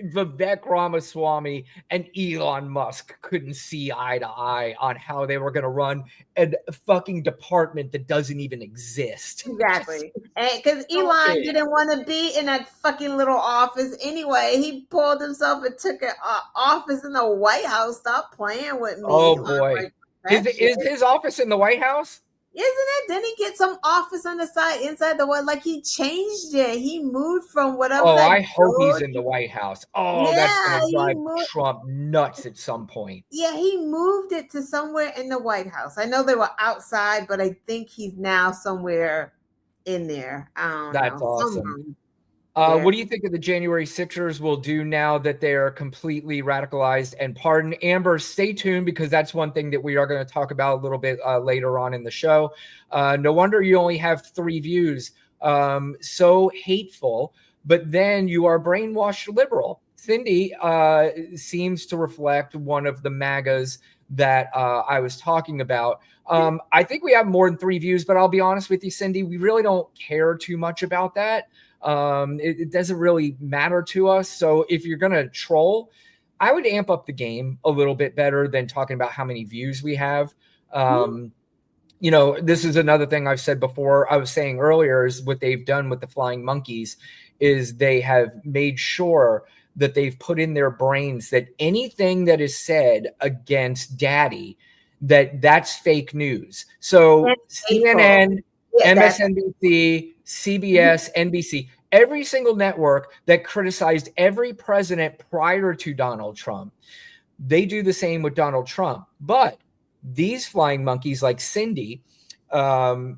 Vivek Ramaswamy and Elon Musk couldn't see eye to eye on how they were going to run a fucking department that doesn't even exist. Exactly. Because Elon didn't want to be in that fucking little office anyway. He pulled himself and took an office in the White House. Stop playing with me. Oh, boy. Is his office in the White House? Isn't it? Didn't he get some office on the side inside the White? Like he changed it. He moved from whatever. Oh, I hope he's in the White House. Oh, yeah, that's going to drive Trump nuts at some point. Yeah, he moved it to somewhere in the White House. I know they were outside, but I think he's now somewhere in there. I don't know. That's awesome. What do you think of the January Sixers will do now that they are completely radicalized and pardoned? Amber, stay tuned because that's one thing that we are going to talk about a little bit later on in the show. No wonder you only have 3 views. So hateful, but then you are brainwashed liberal. Cindy seems to reflect one of the MAGAs that I was talking about. I think we have more than 3 views, but I'll be honest with you, Cindy, we really don't care too much about that. It doesn't really matter to us. So if you're going to troll, I would amp up the game a little bit better than talking about how many views we have. You know, this is another thing I've said before. I was saying earlier is what they've done with the flying monkeys is they have made sure that they've put in their brains that anything that is said against daddy, that's fake news. So CNN, MSNBC, CBS, NBC, every single network that criticized every president prior to Donald Trump, they do the same with Donald Trump. But these flying monkeys like Cindy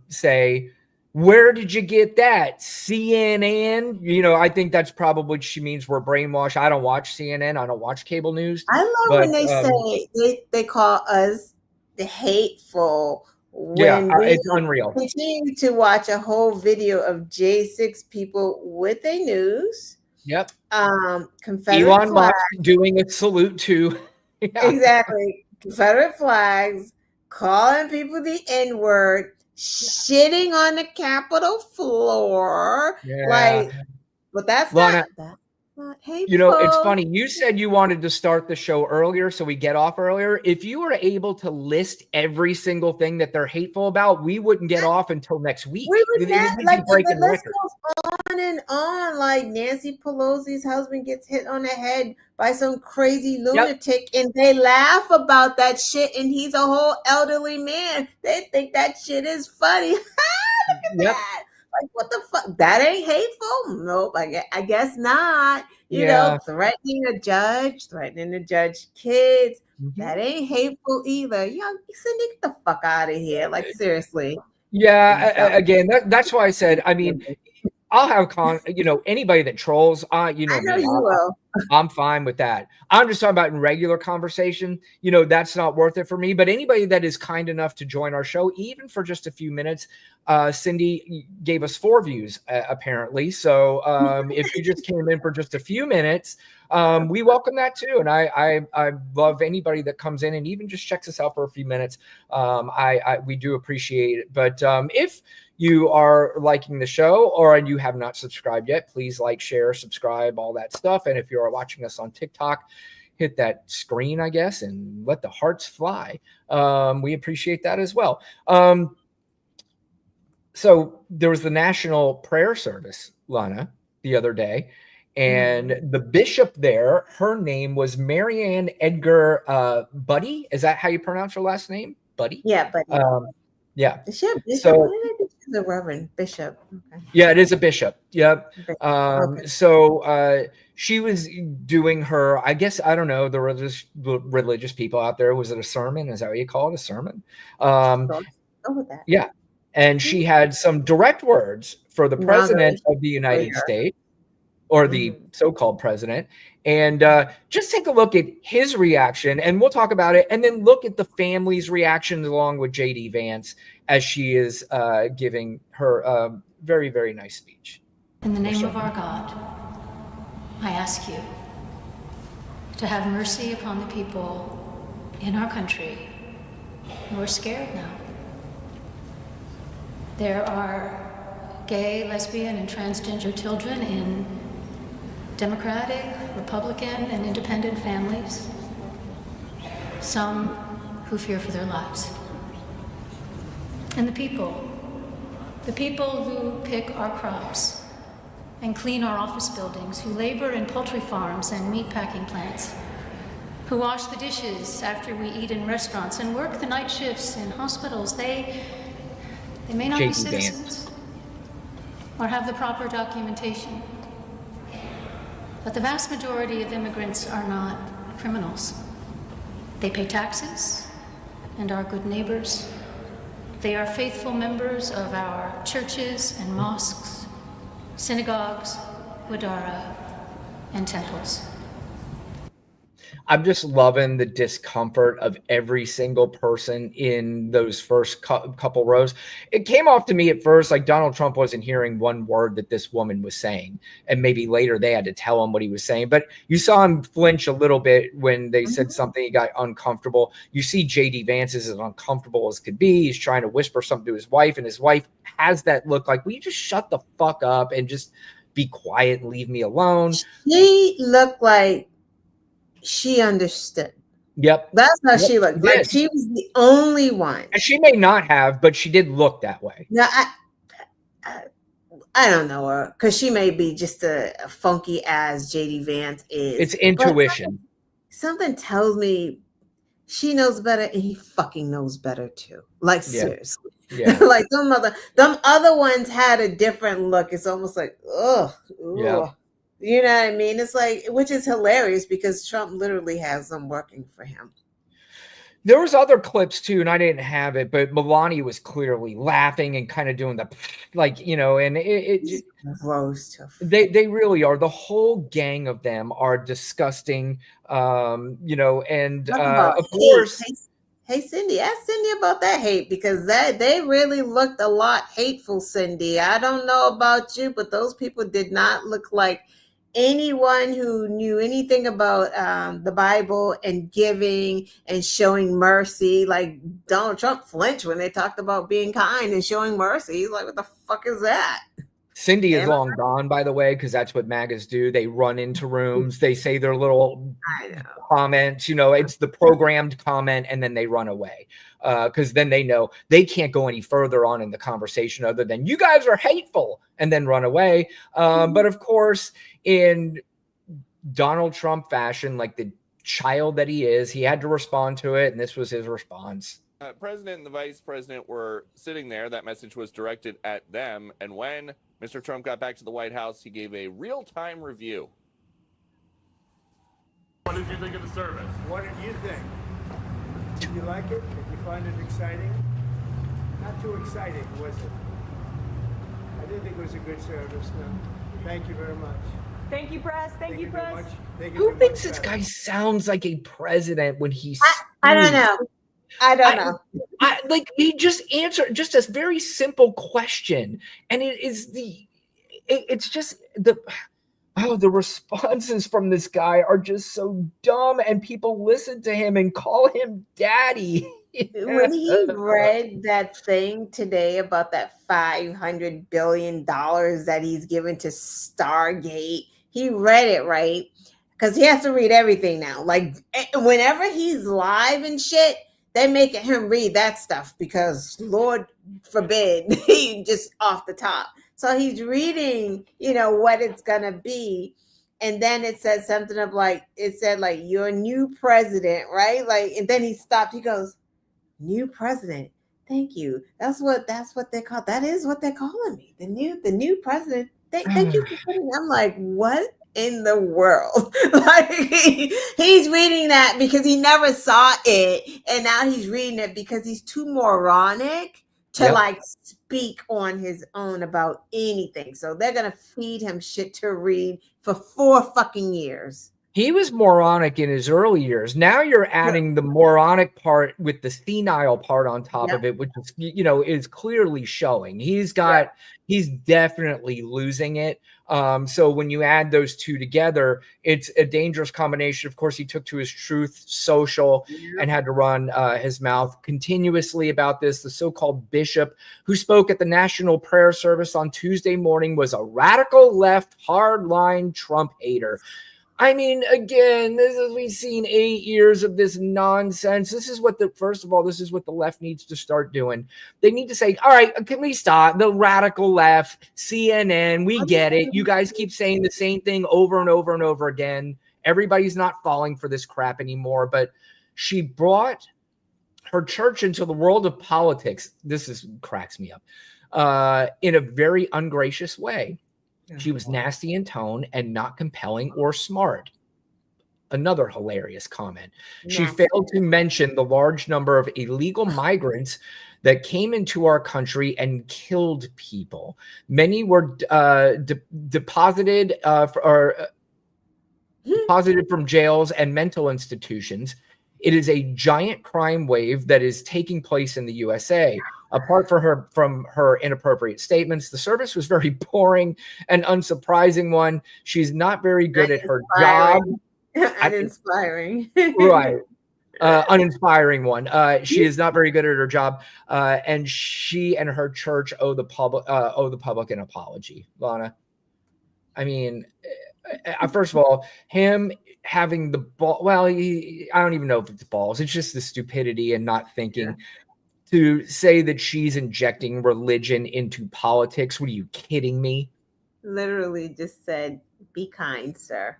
say, where did you get that? CNN? You know, I think that's probably what she means. We're brainwashed. I don't watch CNN. I don't watch cable news. I love when they say they call us the hateful. When it's unreal. Continue to watch a whole video of J6 people with a news. Yep. Confederate Elon flags. Musk doing a salute to. Exactly. Confederate flags, calling people the N-word, shitting on the Capitol floor. Like, but that's Lana, not hateful. You know, it's funny. You said you wanted to start the show earlier so we get off earlier. If you were able to list every single thing that they're hateful about, we wouldn't get off until next week. We would not, like, the list records. goes on and on. Like, Nancy Pelosi's husband gets hit on the head by some crazy lunatic, and they laugh about that shit, and he's a whole elderly man. They think that shit is funny. Look at that. Like, what the fuck? That ain't hateful? Nope, I guess not. You know, threatening a judge kids. That ain't hateful either. Send get the fuck out of here. Like, seriously. Yeah, again, that's why I said, I mean, I'll have anybody that trolls, I know you will. I'm fine with that. I'm just talking about in regular conversation, that's not worth it for me. But anybody that is kind enough to join our show, even for just a few minutes, Cindy gave us 4 views, apparently. So if you just came in for just a few minutes, we welcome that too. And I love anybody that comes in and even just checks us out for a few minutes. We do appreciate it. But if you are liking the show or you have not subscribed yet, please like, share, subscribe, all that stuff. And if you are watching us on TikTok, hit that screen, I guess, and let the hearts fly. We appreciate that as well. So there was the national prayer service, Lana, the other day. And the bishop there, her name was Marianne Edgar Buddy. Is that how you pronounce her last name? Buddy? Yeah, Buddy. Yeah. Bishop. So, the Reverend Bishop. Okay. Yeah, it is a bishop. Yep. So she was doing her, I guess, I don't know, the religious people out there. Was it a sermon? Is that what you call it? A sermon? Go with that. Yeah. And she had some direct words for the president of the United States, or the so-called president. And just take a look at his reaction, and we'll talk about it. And then look at the family's reaction along with J.D. Vance as she is giving her very, very nice speech. In the name of our God, I ask you to have mercy upon the people in our country who are scared now. There are gay, lesbian, and transgender children in Democratic, Republican, and independent families. Some who fear for their lives. And the people who pick our crops and clean our office buildings, who labor in poultry farms and meat packing plants, who wash the dishes after we eat in restaurants and work the night shifts in hospitals, they may not be citizens or have the proper documentation. But the vast majority of immigrants are not criminals. They pay taxes and are good neighbors. They are faithful members of our churches and mosques, synagogues, wadara, and temples. I'm just loving the discomfort of every single person in those first couple rows. It came off to me at first like Donald Trump wasn't hearing one word that this woman was saying. And maybe later they had to tell him what he was saying. But you saw him flinch a little bit when they said something. He got uncomfortable. You see J.D. Vance is as uncomfortable as could be. He's trying to whisper something to his wife. And his wife has that look like, will you just shut the fuck up and just be quiet and leave me alone? She looked like she understood. Yep. That's how she looked. Like she was the only one. And she may not have, but she did look that way. Now, I don't know her because she may be just a funky as JD Vance is. It's intuition. But something tells me she knows better, and he fucking knows better too. Like seriously, like them other ones had a different look. It's almost like ugh, you know what I mean? It's like, which is hilarious because Trump literally has them working for him. There was other clips too, and I didn't have it, but Melania was clearly laughing and kind of doing the like, you know, and it gross. They really are. The whole gang of them are disgusting, you know, and of course. Hey, Cindy, ask Cindy about that hate because they really looked a lot hateful, Cindy. I don't know about you, but those people did not look like anyone who knew anything about the Bible and giving and showing mercy. Like Donald Trump flinched when they talked about being kind and showing mercy. He's like, what the fuck is that? Cindy is long gone, by the way, because that's what MAGAs do. They run into rooms, they say their little comments, you know, it's the programmed comment, and then they run away because then they know they can't go any further on in the conversation other than you guys are hateful and then run away. But of course, in Donald Trump fashion, like the child that he is, he had to respond to it, and this was his response. President and the vice president were sitting there. That message was directed at them. And when Mr. Trump got back to the White House, he gave a real-time review. What did you think of the service? What did you think? Did you like it? Did you find it exciting? Not too exciting, was it? I didn't think it was a good service, no. Thank you very much. Thank you, press. Thank you, press. Who thinks this guy sounds like a president when he's... I don't know. I don't know. Like he just answered just a very simple question, and it's just the responses from this guy are just so dumb, and people listen to him and call him daddy. When he read that thing today about that $500 billion that he's given to Stargate, he read it right because he has to read everything now. Like whenever he's live and shit, they make him read that stuff because Lord forbid he just off the top. So he's reading, you know, what it's gonna be, and then it says something of like it said like your new president, right? Like, and then he stopped. He goes, "New president, thank you." That's what they call. That is what they're calling me. The new president. Thank you for putting. I'm like, what in the world? Like he's reading that because he never saw it, and now he's reading it because he's too moronic to like speak on his own about anything. So they're gonna feed him shit to read for 4 fucking years. He was moronic in his early years. Now you're adding the moronic part with the senile part on top of it, which is, you know, is clearly showing he's definitely losing it. So when you add those two together, it's a dangerous combination. Of course, he took to his Truth Social and had to run his mouth continuously about this. The so-called bishop who spoke at the National Prayer Service on Tuesday morning was a radical left, hardline Trump hater. I mean, again, we've seen 8 years of this nonsense. This is what first of all, this is what the left needs to start doing. They need to say, all right, can we stop? The radical left, CNN, we get it. You guys keep saying the same thing over and over and over again. Everybody's not falling for this crap anymore. But she brought her church into the world of politics. This cracks me up in a very ungracious way. She was nasty in tone and not compelling or smart. Another hilarious comment. She failed to mention the large number of illegal migrants that came into our country and killed people. Many were deposited from jails and mental institutions. It is a giant crime wave that is taking place in the USA. Apart from her inappropriate statements, the service was very boring and unsurprising one. She's not very good at her job. Uninspiring. Right. Uninspiring one. She is not very good at her job. And she and her church owe the public an apology, Lana. I mean, first of all, him having the ball. Well, I don't even know if it's balls. It's just the stupidity and not thinking. to say that she's injecting religion into politics. What are you kidding me? Literally just said, be kind, sir.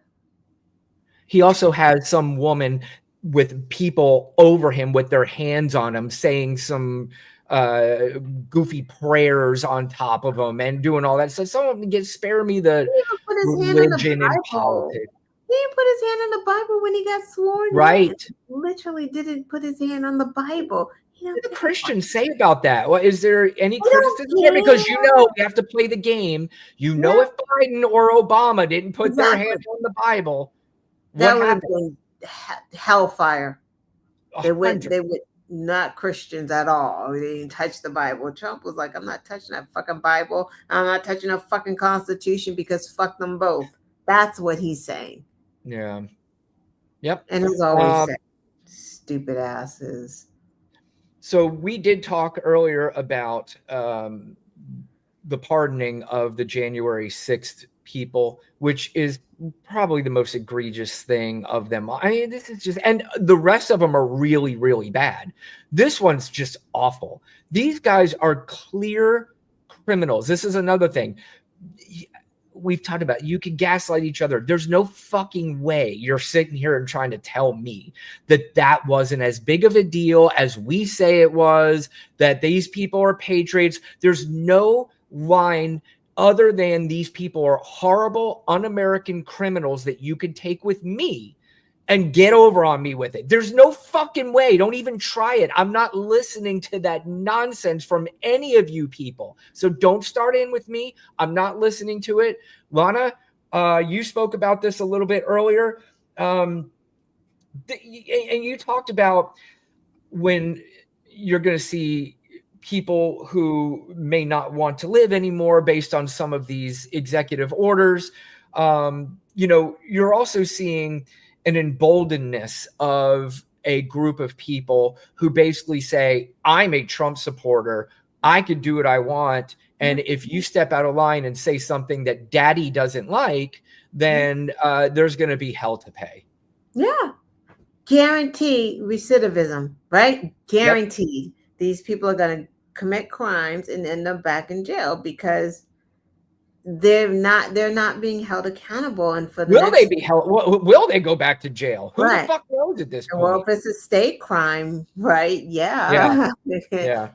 He also has some woman with people over him with their hands on him saying some goofy prayers on top of him and doing all that. So someone can spare me the Put his hand in the religion and Bible. politics. He didn't put his hand in the Bible when he got sworn Right. in. Literally didn't put his hand on the Bible. What do the Christians say about that? Well, is there any don't criticism there? Because you know care. we have to play the game. You know, if Biden or Obama didn't put their Exactly. hands on the Bible, That what would have happened? been hellfire. They would 100. not Christians at all. They didn't touch the Bible. Trump was like, I'm not touching that fucking Bible. I'm not touching a fucking Constitution because fuck them both. That's what he's saying. Yeah. Yep. And he's always said, stupid asses. So we did talk earlier about the pardoning of the January 6th people, which is probably the most egregious thing of them. I mean, this is just, and the rest of them are really, really bad. This one's just awful. These guys are clear criminals. This is another thing. We've talked about, you could gaslight each other. There's no fucking way you're sitting here and trying to tell me that that wasn't as big of a deal as we say it was, that these people are patriots. There's no line other than these people are horrible, un-American criminals that you could take with me and get over on me with it. There's no fucking way. Don't even try it. I'm not listening to that nonsense from any of you people. So don't start in with me. I'm not listening to it. Lana, you spoke about this a little bit earlier. And you talked about when you're going to see people who may not want to live anymore based on some of these executive orders. You're also seeing an emboldenedness of a group of people who basically say, I'm a Trump supporter. I could do what I want. And if you step out of line and say something that daddy doesn't like, then there's going to be hell to pay. Yeah. Guaranteed recidivism, right? Guaranteed. Yep. These people are going to commit crimes and end up back in jail because they're not being held accountable. And for the will they be held? Will they go back to jail? Who the fuck knows at this point? Well, if it's a state crime, right? Yeah. Yeah.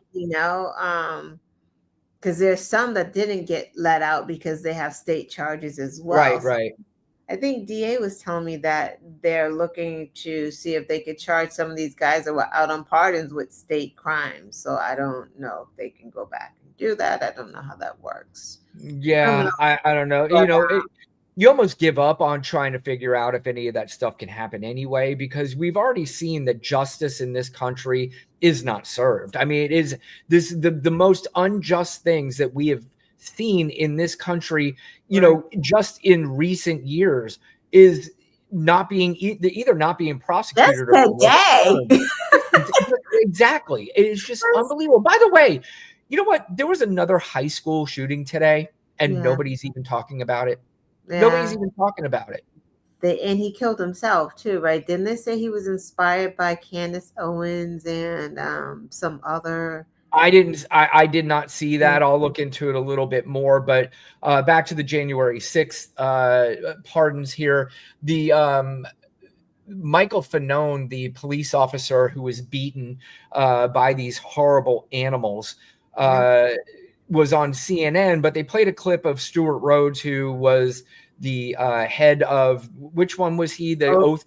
Because there's some that didn't get let out because they have state charges as well. Right. I think DA was telling me that they're looking to see if they could charge some of these guys that were out on pardons with state crimes. So I don't know if they can go back and do that. I don't know how that works. Yeah, I don't know. You almost give up on trying to figure out if any of that stuff can happen anyway, because we've already seen that justice in this country is not served. I mean, it is the most unjust things that we have seen in this country, just in recent years, is not being either not being prosecuted or exactly. It's just unbelievable. By the way, you know what? There was another high school shooting today, and nobody's even talking about it. Yeah. Nobody's even talking about it. And he killed himself too, right? Didn't they say he was inspired by Candace Owens and some other? I did not see that. I'll look into it a little bit more. But back to the January 6th pardons here. The Michael Fanone, the police officer who was beaten by these horrible animals, was on CNN, but they played a clip of Stuart Rhodes, who was the head of, which one was he? The Oath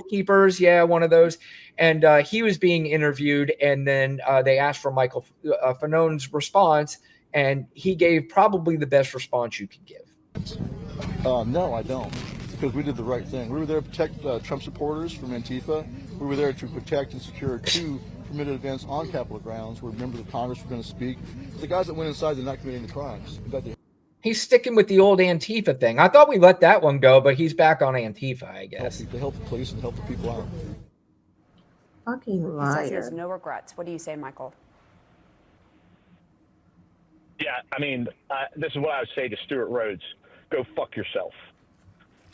Keepers. Yeah, one of those. And he was being interviewed, and then they asked for Michael Fanone's response, and he gave probably the best response you could give. No, I don't, because we did the right thing. We were there to protect Trump supporters from Antifa. We were there to protect and secure 2 permitted events on Capitol grounds where members of Congress were going to speak. The guys that went inside did not commit any crimes. In fact, he's sticking with the old Antifa thing. I thought we let that one go, but he's back on Antifa, I guess. They help the police and help the people out. Fucking liar. He says he has no regrets. What do you say, Michael? Yeah, I mean, this is what I would say to Stuart Rhodes. Go fuck yourself.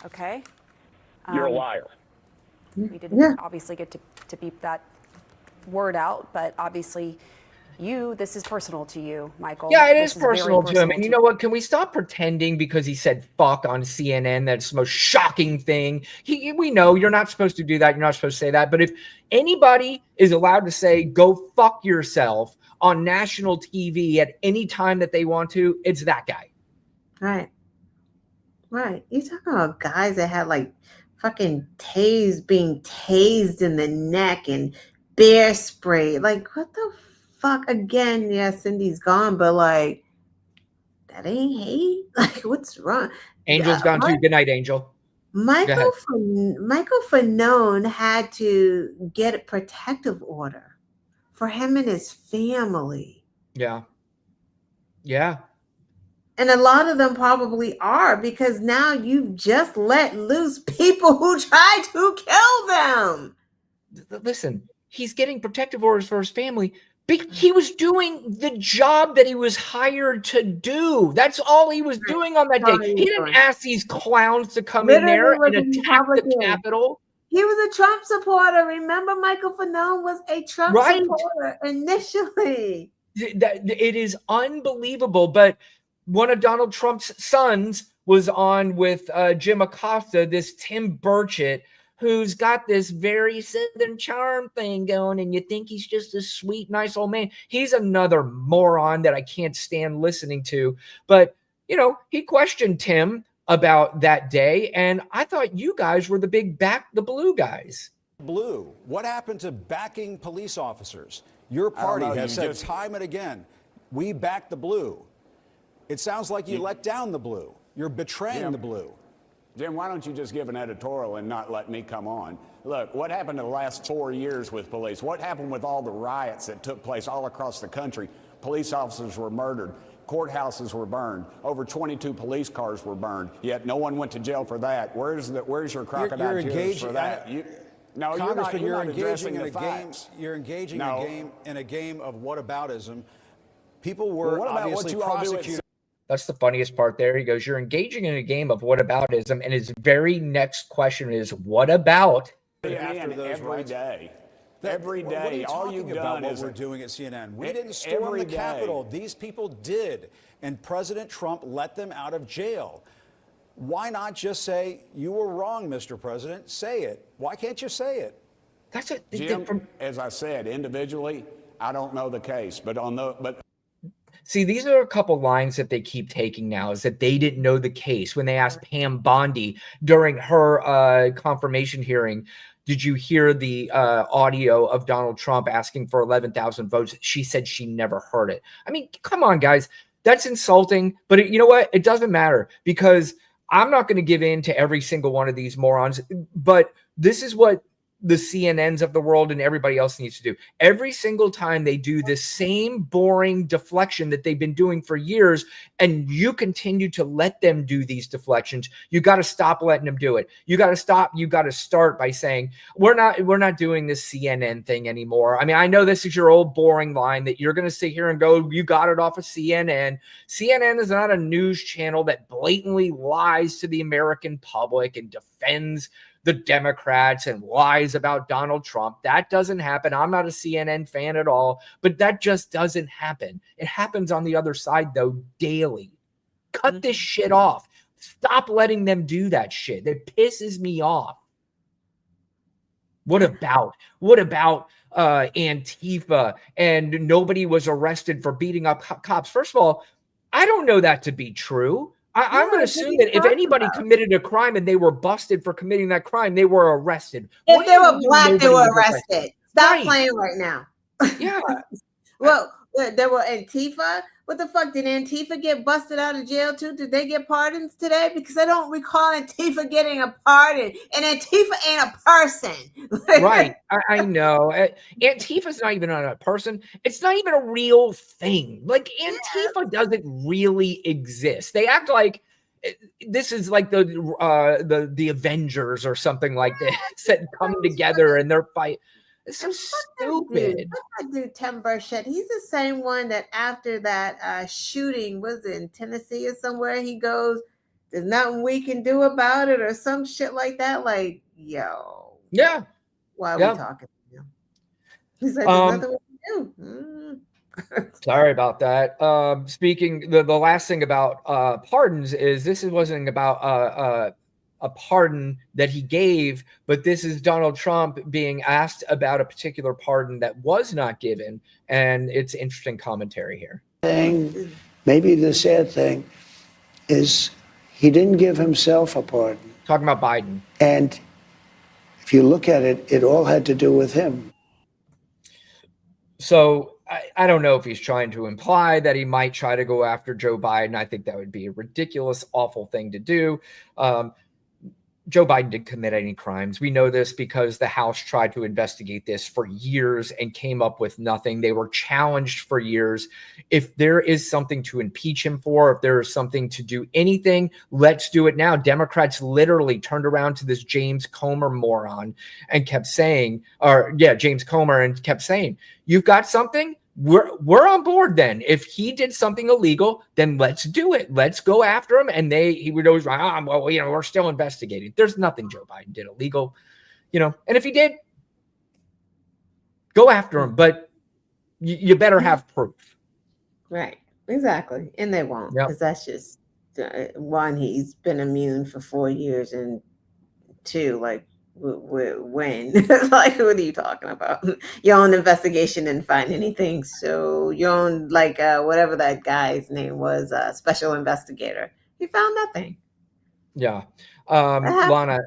Okay. You're a liar. We didn't obviously get to beep that word out, but obviously this is personal to you, Michael. Yeah, it This is personal very to him. And you know what? Can we stop pretending because he said fuck on CNN? That's the most shocking thing. We know you're not supposed to do that. You're not supposed to say that. But if anybody is allowed to say go fuck yourself on national TV at any time that they want to, it's that guy. Right. Right. You talking about guys that had like fucking being tased in the neck and bear spray. Like, what the fuck? Again, yeah, Cindy's gone, but like, that ain't hate. Like, what's wrong? Angel's gone too. Good night, Angel. Michael Fanone had to get a protective order for him and his family. Yeah. Yeah. And a lot of them probably are, because now you've just let loose people who tried to kill them. Listen, he's getting protective orders for his family. He was doing the job that he was hired to do. That's all he was doing on that day. He didn't ask these clowns to come in there and attack the Capitol. He was a Trump supporter. Remember, Michael Fanone was a Trump supporter initially. It is unbelievable. But one of Donald Trump's sons was on with Jim Acosta, this Tim Burchett, who's got this very Southern charm thing going, and you think he's just a sweet, nice old man. He's another moron that I can't stand listening to. But, you know, he questioned Tim about that day, and I thought you guys were the big back the blue guys. Blue. What happened to backing police officers? Your party has said time and again, we back the blue. It sounds like you let down the blue. You're betraying the blue. Jim, why don't you just give an editorial and not let me come on? Look, what happened in the last 4 years with police? What happened with all the riots that took place all across the country? Police officers were murdered. Courthouses were burned. Over 22 police cars were burned. Yet no one went to jail for that. Where's your crocodile tears for that? No, Congressman, you're not addressing the facts. You're engaging in a game of whataboutism. People were obviously prosecuted. That's the funniest part there. He goes, you're engaging in a game of whataboutism. And his very next question is, what about? Every day. Every day. What are you all talking you've about done what is we're doing at CNN? We didn't storm the Capitol. These people did. And President Trump let them out of jail. Why not just say, you were wrong, Mr. President? Say it. Why can't you say it? That's it. Jim, as I said, individually, I don't know the case. But see, these are a couple lines that they keep taking now, is that they didn't know the case. When they asked Pam Bondi during her confirmation hearing, did you hear the audio of Donald Trump asking for 11,000 votes? She said she never heard it. I mean, come on, guys. That's insulting. But you know what? It doesn't matter, because I'm not going to give in to every single one of these morons. But this is what the CNNs of the world and everybody else needs to do. Every single time they do the same boring deflection that they've been doing for years, and you continue to let them do these deflections, you got to stop letting them do it. You got to stop. You got to start by saying, we're not doing this CNN thing anymore. I mean, I know this is your old boring line that you're going to sit here and go, you got it off of CNN. CNN is not a news channel that blatantly lies to the American public and defends the Democrats and lies about Donald Trump. That doesn't happen. I'm not a CNN fan at all, but that just doesn't happen. It happens on the other side, though, daily. Cut this shit off. Stop letting them do that shit. It pisses me off. What about Antifa and nobody was arrested for beating up cops? First of all, I don't know that to be true. I'm going to assume that if anybody committed a crime and they were busted for committing that crime, they were arrested. If they were black, they were arrested. Stop playing right now. Yeah. Well, there were Antifa. What the fuck? Did Antifa get busted out of jail too? Did they get pardons today? Because I don't recall Antifa getting a pardon. And Antifa ain't a person. Right. I know. Antifa's not even a person. It's not even a real thing. Like, Antifa doesn't really exist. They act like this is like the Avengers or something like this that come together and they're fight. It's so stupid. What's that dude, Tim Burchett? He's the same one that after that shooting, was it in Tennessee or somewhere, he goes, there's nothing we can do about it or some shit like that. Like, yo. Yeah. Why are we talking to him? He's like, there's nothing we can do. Sorry about that. Speaking, the last thing about pardons is this wasn't about a pardon that he gave, but this is Donald Trump being asked about a particular pardon that was not given, and it's interesting commentary here. Maybe the sad thing is he didn't give himself a pardon. Talking about Biden. And if you look at it, it all had to do with him. So I don't know if he's trying to imply that he might try to go after Joe Biden. I think that would be a ridiculous, awful thing to do. Joe Biden didn't commit any crimes. We know this because the House tried to investigate this for years and came up with nothing. They were challenged for years. If there is something to impeach him for, if there is something to do anything, let's do it now. Democrats literally turned around to this James Comer moron and kept saying, James Comer, and kept saying, you've got something? We're on board then. If he did something illegal, then let's do it. Let's go after him. And he would always write, we're still investigating. There's nothing Joe Biden did illegal, and if he did, go after him. But you better have proof. Right. Exactly. And they won't, because that's just one, he's been immune for 4 years, and two, like, when like, what are you talking about? Your own investigation didn't find anything, so your own, like, whatever that guy's name was, special investigator, he found nothing. Lana,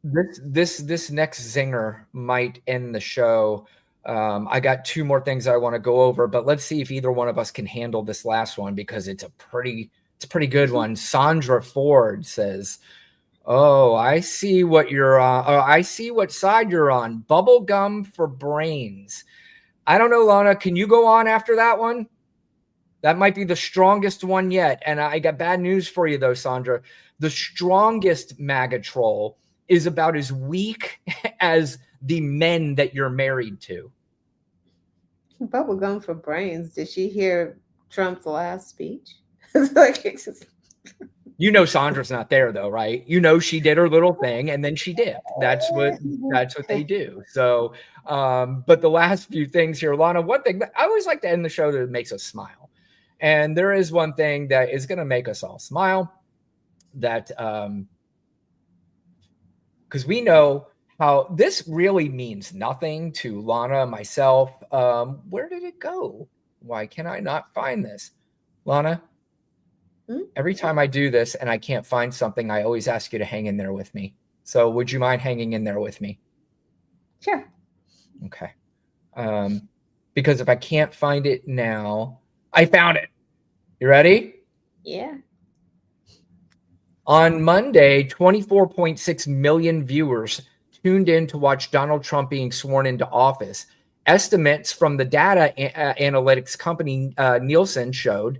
this next zinger might end the show. I got 2 more things I want to go over, but let's see if either one of us can handle this last one, because it's a pretty good one. Sandra Ford says, oh, I see what you're on. I see what side you're on. Bubble gum for brains. I don't know, Lana. Can you go on after that one? That might be the strongest one yet. And I got bad news for you, though, Sandra. The strongest MAGA troll is about as weak as the men that you're married to. Bubble gum for brains. Did she hear Trump's last speech? Like, it's just... Sandra's not there, though, right? She did her little thing and then she did. That's what they do. So, but the last few things here, Lana, one thing that I always like to end the show that makes us smile. And there is one thing that is going to make us all smile, that because we know how this really means nothing to Lana, myself. Where did it go? Why can I not find this? Lana? Every time I do this and I can't find something, I always ask you to hang in there with me. So would you mind hanging in there with me? Sure. Okay. Because if I can't find it now, I found it. You ready? Yeah. On Monday, 24.6 million viewers tuned in to watch Donald Trump being sworn into office. Estimates from the data analytics company Nielsen showed,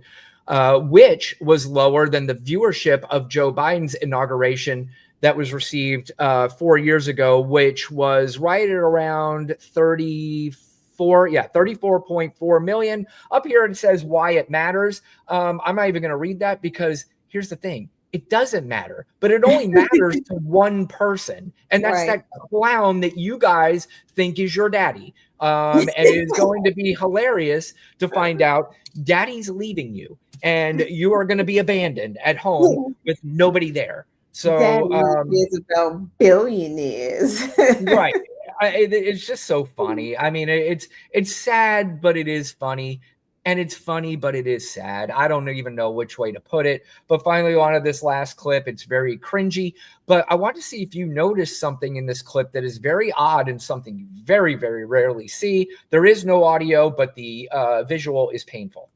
which was lower than the viewership of Joe Biden's inauguration that was received 4 years ago, which was right at around 34.4 million. Up here it says why it matters. I'm not even going to read that, because here's the thing. It doesn't matter, but it only matters to one person. And that's that clown that you guys think is your daddy. And it is going to be hilarious to find out daddy's leaving you and you are going to be abandoned at home with nobody there. So Daddy is about billionaires. Right. It's just so funny. I mean, it's sad, but it is funny. And it's funny, but it is sad. I don't even know which way to put it. But finally, on this last clip, it's very cringy. But I want to see if you notice something in this clip that is very odd and something you very, very rarely see. There is no audio, but the visual is painful.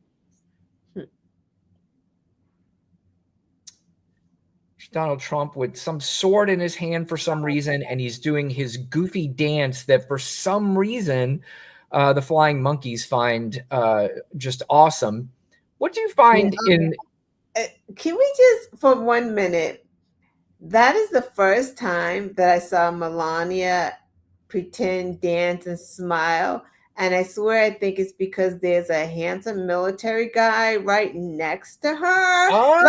Donald Trump with some sword in his hand for some reason, and he's doing his goofy dance that for some reason the flying monkeys find just awesome. What do you find in... Can we just, for 1 minute, that is the first time that I saw Melania pretend, dance, and smile. And I swear, I think it's because there's a handsome military guy right next to her. Oh,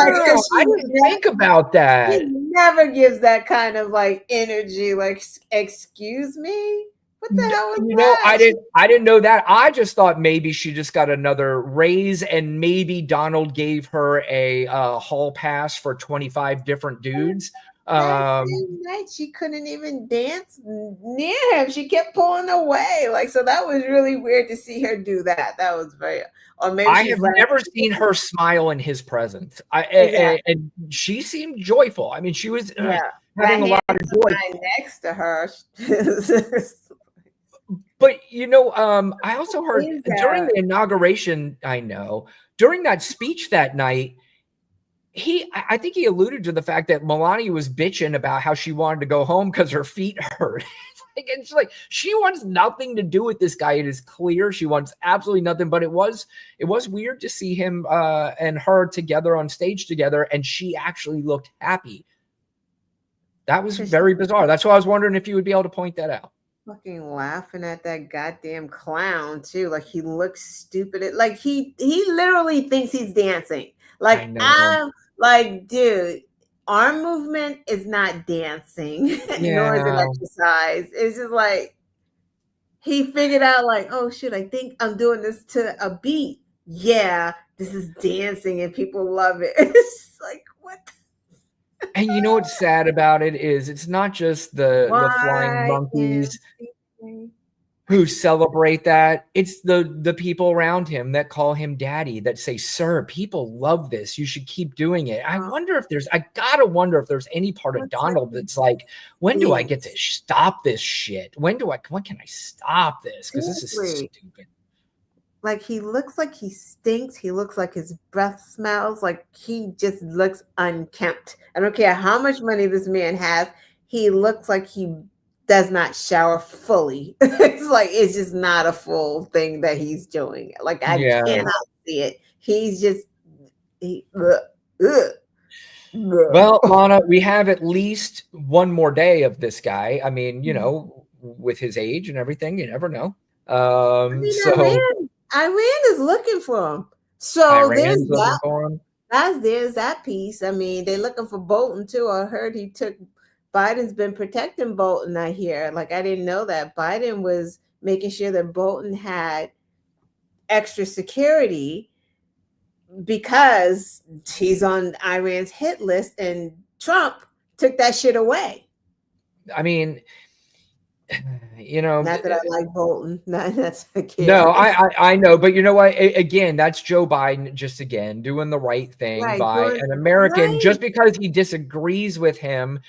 I didn't think about that. He never gives that kind of like energy. Like, excuse me. What the hell was You know, that? I didn't know that. I just thought maybe she just got another raise, and maybe Donald gave her a hall pass for 25 different dudes. That same night, she couldn't even dance near him. She kept pulling away. Like, so that was really weird to see her do that. That was very, or maybe I she's have like, never seen her smile in his presence. Exactly. And she seemed joyful. I mean, she was yeah, having that a lot hand of is the joy. guy next to her. But you know, I also heard is during that? the inauguration, during that speech that night, I think he alluded to the fact that Melania was bitching about how she wanted to go home because her feet hurt. It's like she wants nothing to do with this guy. It is clear she wants absolutely nothing. But it was weird to see him and her together on stage together, and she actually looked happy. That was very bizarre. That's why I was wondering if you would be able to point that out. Fucking laughing at that goddamn clown too. Like he looks stupid. Like he literally thinks he's dancing. I Like know. I'm like, dude, arm movement is not dancing, nor is it Yeah. exercise. It's just like he figured out, like, oh shit, I think I'm doing this to a beat. Yeah, this is dancing and people love it. It's like, what? And you know what's sad about it is it's not just the flying Why monkeys can't who celebrate that. It's the people around him that call him daddy, that say, sir, people love this. You should keep doing it. I gotta wonder if there's any part of Donald that's like, when do I get to stop this shit? When can I stop this? Because this is stupid. Like he looks like he stinks. He looks like his breath smells. Like he just looks unkempt. I don't care how much money this man has. He looks like he does not shower fully. It's just not a full thing that he's doing. Like I cannot see it. He's just Well, Lana, we have at least one more day of this guy. I mean, you know, with his age and everything, you never know. Iran is looking for him. So there's looking for him. There's that piece. I mean, they're looking for Bolton too. I heard Biden's been protecting Bolton, I hear. Like, I didn't know that. Biden was making sure that Bolton had extra security because he's on Iran's hit list, and Trump took that shit away. I mean, you know, not that I like Bolton. No, I know, but you know what? Again, that's Joe Biden just again doing the right thing by an American. Just because he disagrees with him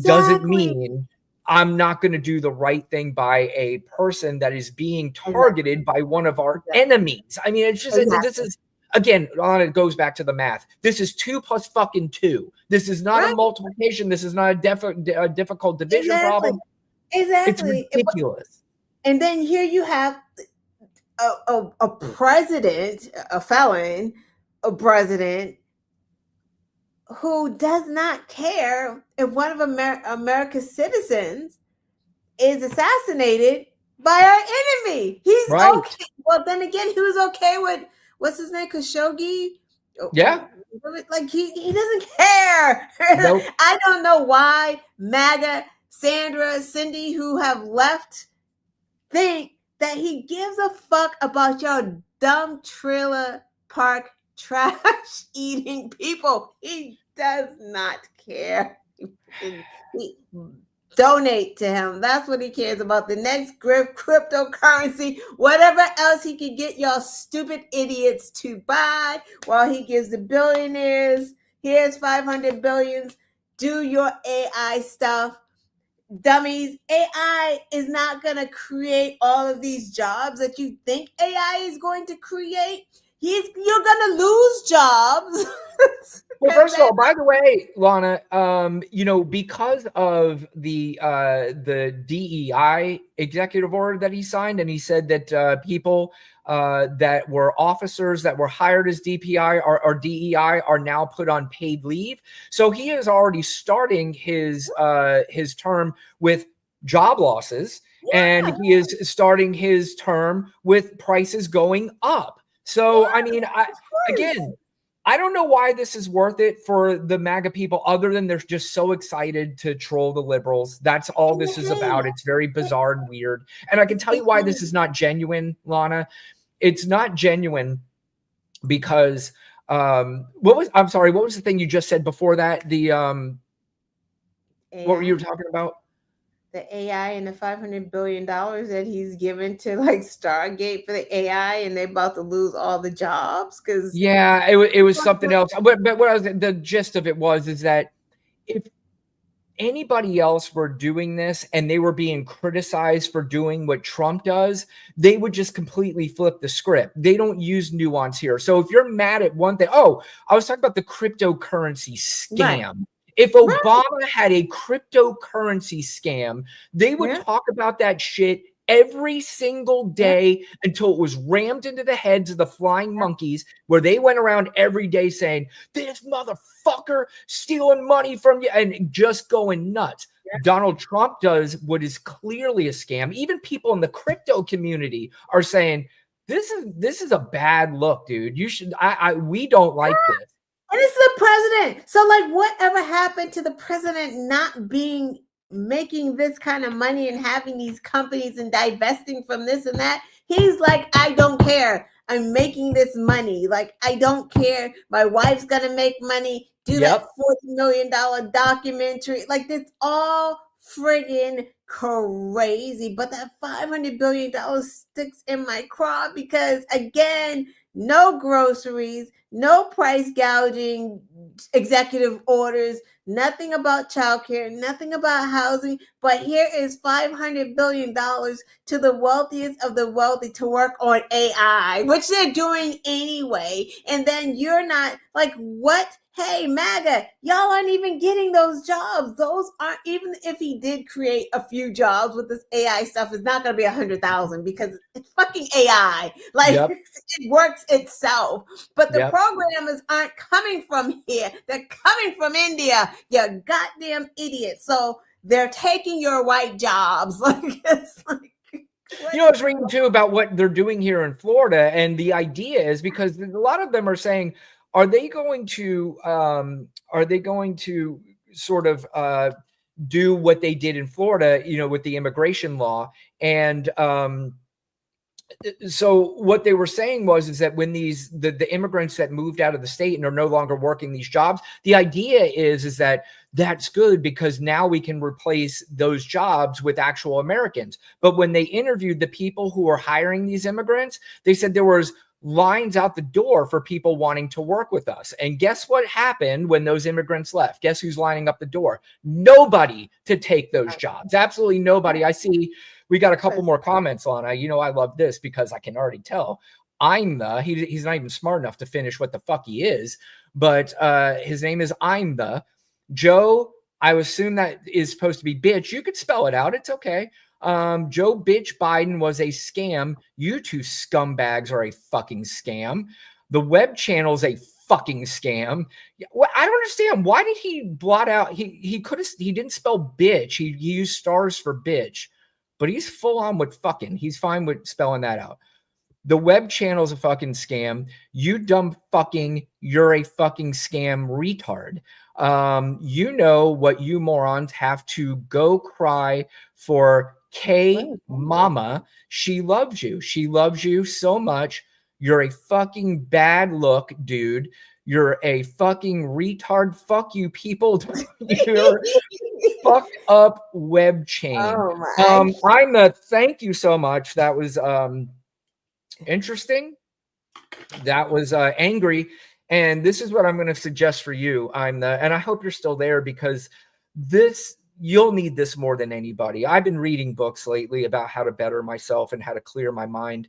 doesn't mean I'm not going to do the right thing by a person that is being targeted by one of our enemies. I mean, it's just this is again, it goes back to the math. This is 2 + fucking 2. This is not a multiplication. This is not a difficult division problem. Exactly. It's ridiculous. And then here you have a president, a felon, a president who does not care if one of America's citizens is assassinated by our enemy. He's okay. Well, then again, he was okay with, what's his name, Khashoggi? Yeah. Like he doesn't care. Nope. I don't know why MAGA, Sandra, Cindy, who have left, think that he gives a fuck about your dumb trailer park trash eating people. He does not care. He donate to him. That's what he cares about. The next cryptocurrency, whatever else he can get y'all stupid idiots to buy, while he gives the billionaires, here's 500 billions, do your AI stuff. Dummies, AI is not going to create all of these jobs that you think AI is going to create. You're going to lose jobs. Well, first of all, by the way, Lana, you know, because of the DEI executive order that he signed, and he said that people that were officers that were hired as DPI or DEI are now put on paid leave. So he is already starting his term with job losses, and he is starting his term with prices going up. So, I mean, again, I don't know why this is worth it for the MAGA people, other than they're just so excited to troll the liberals. That's all this is about. It's very bizarre and weird. And I can tell you why this is not genuine, Lana. It's not genuine because I'm sorry, what was the thing you just said before that? What were you talking about? The AI and the $500 billion that he's given to like Stargate for the AI, and they're about to lose all the jobs because it was something else. But what I was, the gist of it is that if anybody else were doing this and they were being criticized for doing what Trump does, they would just completely flip the script. They don't use nuance here. So if you're mad at one thing, I was talking about the cryptocurrency scam. Right. If Obama had a cryptocurrency scam, they would talk about that shit every single day until it was rammed into the heads of the flying monkeys, where they went around every day saying, this motherfucker stealing money from you, and just going nuts. Donald Trump does what is clearly a scam. Even people in the crypto community are saying, this is a bad look, dude. You should, we don't like this. And it's the president. So like, whatever happened to the president not making this kind of money and having these companies and divesting from this and that? He's like, I don't care. I'm making this money. Like, I don't care. My wife's gonna make money. Do that $40 million documentary. Like, it's all friggin' crazy. But that $500 billion sticks in my craw because, again, no groceries, no price gouging executive orders, nothing about childcare, nothing about housing. But here is $500 billion to the wealthiest of the wealthy to work on AI, which they're doing anyway. And then you're not like, what? Hey, MAGA, y'all aren't even getting those jobs. Those aren't, even if he did create a few jobs with this AI stuff, it's not going to be 100,000 because it's fucking AI. Like, it works itself. But the programmers aren't coming from here. They're coming from India. You goddamn idiots. So they're taking your white jobs. Like, it's like, you know, I was reading too about what they're doing here in Florida, and the idea is, because a lot of them are saying, are they going to sort of do what they did in Florida, you know, with the immigration law? And so what they were saying is that when the immigrants that moved out of the state and are no longer working these jobs, the idea is that that's good because now we can replace those jobs with actual Americans. But when they interviewed the people who are hiring these immigrants, they said there was lines out the door for people wanting to work with us. And guess what happened when those immigrants left? Guess who's lining up the door? Nobody to take those jobs. Absolutely nobody. I see we got a couple more comments on. You know, I love this because I can already tell he's not even smart enough to finish what the fuck he is, but his name is Joe. I assume that is supposed to be bitch. You could spell it out. It's okay. Joe bitch Biden was a scam. You two scumbags are a fucking scam. The web channel's a fucking scam. I don't understand. Why did he blot out? He didn't spell bitch. He used stars for bitch, but he's full on with fucking. He's fine with spelling that out. The web channel's a fucking scam. You dumb fucking, you're a fucking scam retard. You know what you morons have to go cry for K Mama. She loves you. She loves you so much. You're a fucking bad look, dude. You're a fucking retard. Fuck you, people. You're fuck up web chain. Thank you so much. That was interesting. That was angry. And this is what I'm going to suggest for you. And I hope you're still there, because you'll need this more than anybody. I've been reading books lately about how to better myself and how to clear my mind.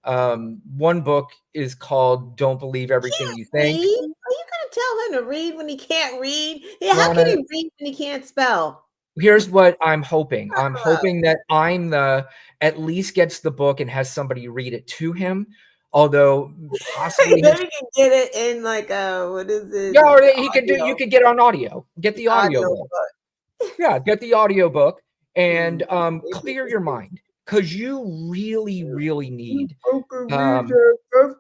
One book is called Don't Believe Everything You Think. Are you going to tell him to read when he can't read? Yeah, how can he read when he can't spell? Here's what I'm hoping. I'm hoping that at least gets the book and has somebody read it to him. Although possibly then he can get it in like what is it? Yeah, or he could do. You could get it on audio. Get the audio book. Yeah, get the audio book and clear your mind. because you really, really need.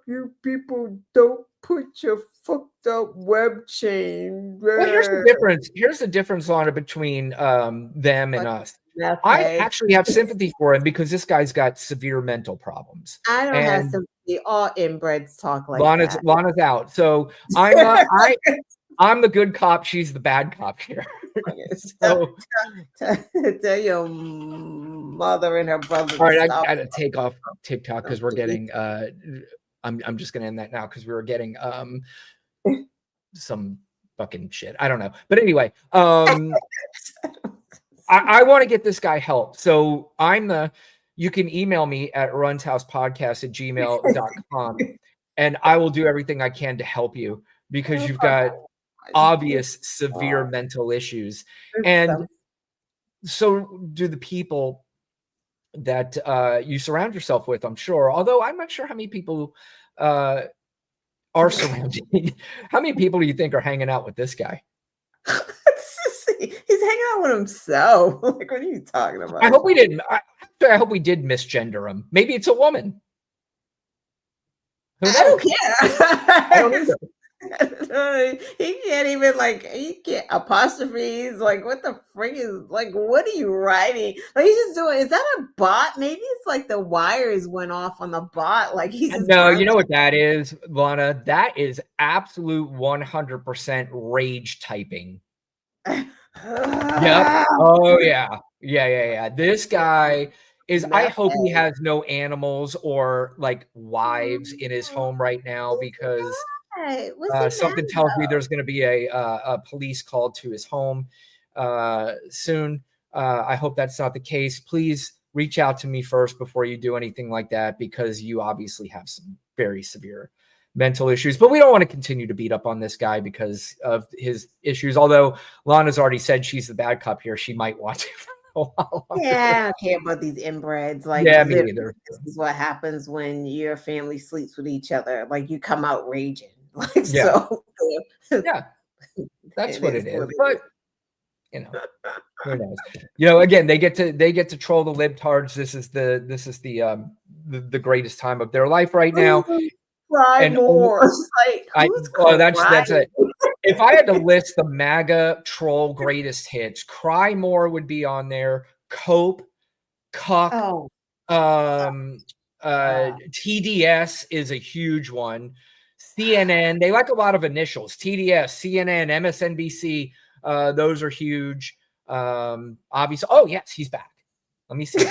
You people don't put your fucked up web chain. Well, here's the difference. Here's the difference, Lana, between them and us. I actually have sympathy for him because this guy's got severe mental problems. I don't have sympathy. All inbreds talk like that. Lana's out. So I'm the good cop. She's the bad cop here. So, tell your mother and her brother. All right, I gotta take off TikTok because we're getting. I'm just gonna end that now because we were getting some fucking shit. I don't know, but anyway, I want to get this guy help. So you can email me at runshousepodcast@gmail.com and I will do everything I can to help you because you've got obvious severe mental issues. And so do the people that you surround yourself with, I'm sure. Although I'm not sure how many people are surrounding. How many people do you think are hanging out with this guy? He's hanging out with himself. Like, what are you talking about? I hope we didn't. I hope we did misgender him. Maybe it's a woman. I don't care. I don't either. He can't even he can't apostrophes. Like, what the frig is what are you writing? Like, he's just doing. Is that a bot? Maybe it's like the wires went off on the bot. Like, he's just no. You know what that is, Lana? That is absolute 100% rage typing. Yep. Oh yeah. This guy is. I hope he has no animals or wives in his home right now because. Something tells me there's going to be a police called to his home soon. I hope that's not the case. Please reach out to me first before you do anything like that because you obviously have some very severe mental issues. But we don't want to continue to beat up on this guy because of his issues. Although Lana's already said she's the bad cop here. She might want to. Yeah, I don't care about these inbreds. Yeah, me neither. This is what happens when your family sleeps with each other. Like, you come out raging. Yeah, that's what it is. But who knows? Again, they get to troll the libtards. This is the greatest time of their life right now. Cry more. That's it. If I had to list the MAGA troll greatest hits, Cry More would be on there. Cope, Cuck, TDS is a huge one. CNN, they like a lot of initials. TDS, CNN, MSNBC, those are huge. Obviously, oh yes, he's back. Let me see.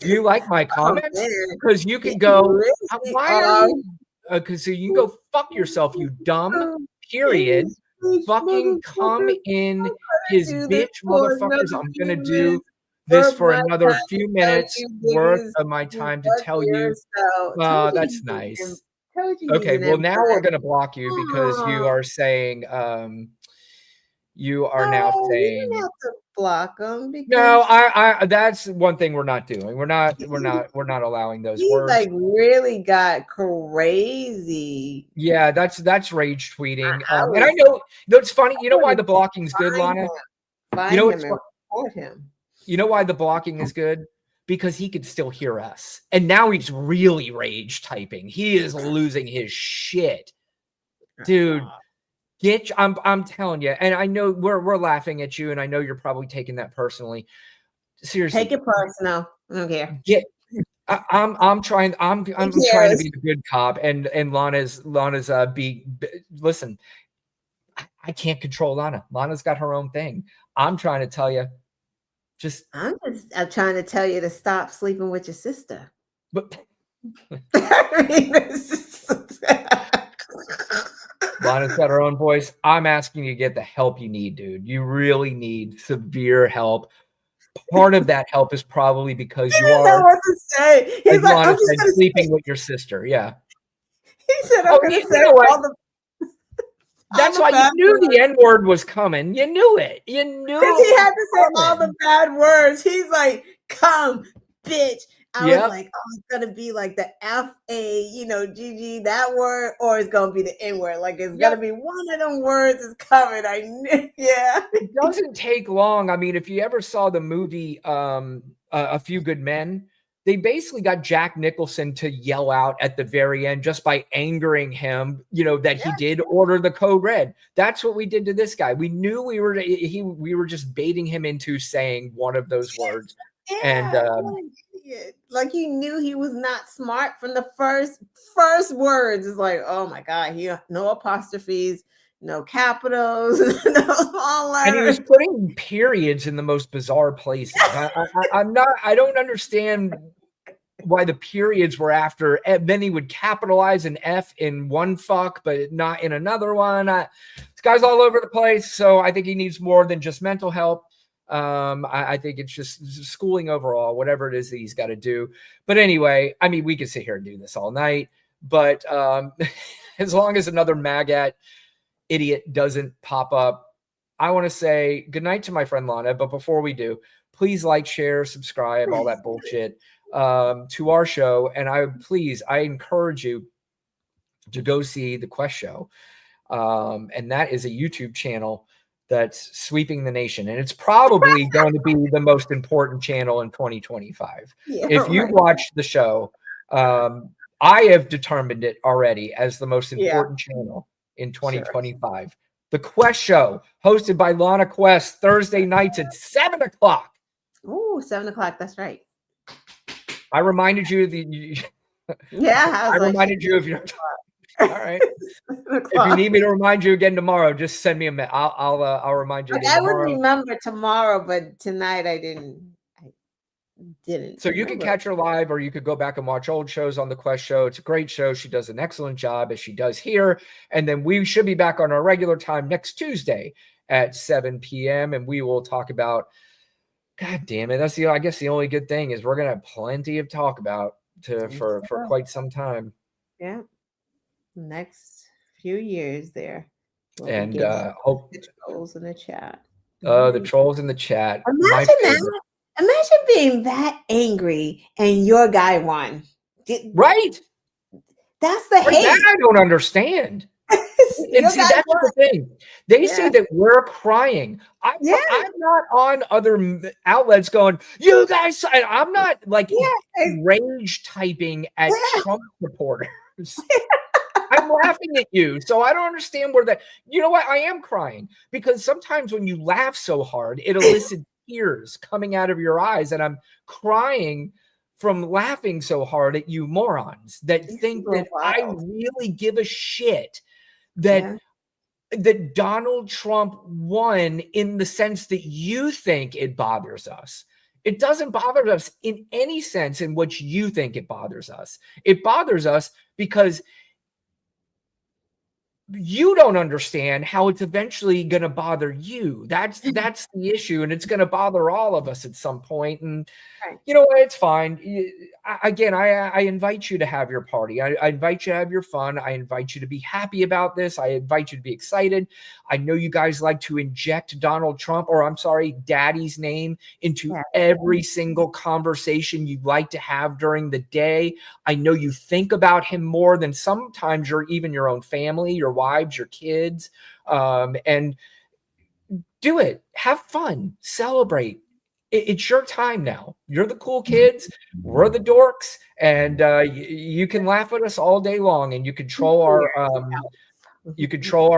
Do you like my comments? Because you can go. Why are you? Because you can go fuck yourself, you dumb. Period. Fucking come in, his bitch motherfuckers. I'm gonna do this for another few minutes worth of my time to tell you. That's nice. Okay, well now we're gonna block you because you are saying you are now saying you have to block them. No, I that's one thing we're not doing. We're not allowing those words. He really got crazy. Yeah, that's rage tweeting. And I know that's funny. You know why the blocking is good, Lana? You know why the blocking is good? Because he could still hear us. And now he's really rage typing. He is losing his shit. Dude, I'm telling you. And I know we're laughing at you and I know you're probably taking that personally. Seriously. Take it personal. I don't care. I'm trying to be the good cop and Lana's listen. I can't control Lana. Lana's got her own thing. I'm trying to tell you. I'm trying to tell you to stop sleeping with your sister. But Lana's got her own voice. I'm asking you to get the help you need, dude. You really need severe help. Part of that help is probably because you are. Know what to say. He's like, Lana said, sleeping with your sister. Yeah. He said, "I'm going to say all the." That's why you knew the N-word was coming. You knew it. You knew he had to say all the bad words. He's like, "Come, bitch, I was like, oh, it's gonna be like the FAGG, that word, or it's gonna be the N word. Like it's gonna be one of them words is covered. I knew, yeah. It doesn't take long. I mean, if you ever saw the movie A Few Good Men, they basically got Jack Nicholson to yell out at the very end just by angering him, that he did order the code red. That's what we did to this guy. We knew we were just baiting him into saying one of those words. And like you knew he was not smart from the first words. It's like, oh my God, no apostrophes, no capitals, no small letters. And he was putting periods in the most bizarre places. I don't understand why the periods were after. Then he would capitalize an F in one fuck, but not in another one. This guy's all over the place. So I think he needs more than just mental help. I think it's just schooling overall, whatever it is that he's got to do. But anyway, I mean, we could sit here and do this all night, but as long as another MAGAT idiot doesn't pop up, I want to say goodnight to my friend Lana. But before we do, please like, share, subscribe, all that bullshit to our show. And I encourage you to go see the Quest Show. And that is a YouTube channel that's sweeping the nation. And it's probably going to be the most important channel in 2025. If you watch the show, I have determined it already as the most important channel in 2025. Sure. The Quest Show, hosted by Lana Quest, Thursday nights at 7 o'clock. Ooh, 7 o'clock. That's right. I reminded you I reminded you of your all right. If you need me to remind you again tomorrow, just send me a message. I'll remind you. I would remember tomorrow, but tonight I didn't. So you can catch her live, or you could go back and watch old shows on the Quest Show. It's a great show. She does an excellent job, as she does here. And then we should be back on our regular time next Tuesday at 7 p.m. And we will talk about. God damn it! That's I guess the only good thing is we're gonna have plenty of talk about for quite some time. Yeah. Next few years there. And hope the trolls in the chat. The trolls in the chat. Imagine that. Imagine being that angry and your guy won. Right. That's the hate. That I don't understand. And see, that's the thing. They say that we're crying. I'm not on other outlets going, you guys, I'm not like rage typing at Trump supporters. I'm laughing at you. So I don't understand where you know what? I am crying because sometimes when you laugh so hard, it elicits tears coming out of your eyes. And I'm crying from laughing so hard at you morons that think that I really give a shit that Donald Trump won in the sense that you think it bothers us. It doesn't bother us in any sense in which you think it bothers us. It bothers us because you don't understand how it's eventually going to bother you. That's the issue, and it's going to bother all of us at some point. And you know what? It's fine. Again, I invite you to have your party. I invite you to have your fun. I invite you to be happy about this. I invite you to be excited. I know you guys like to inject Donald Trump, or I'm sorry, Daddy's name into every single conversation you'd like to have during the day. I know you think about him more than sometimes even your own family, your wives, your kids, and do it. Have fun. Celebrate. It's your time now. You're the cool kids. We're the dorks, and you can laugh at us all day long, and you control our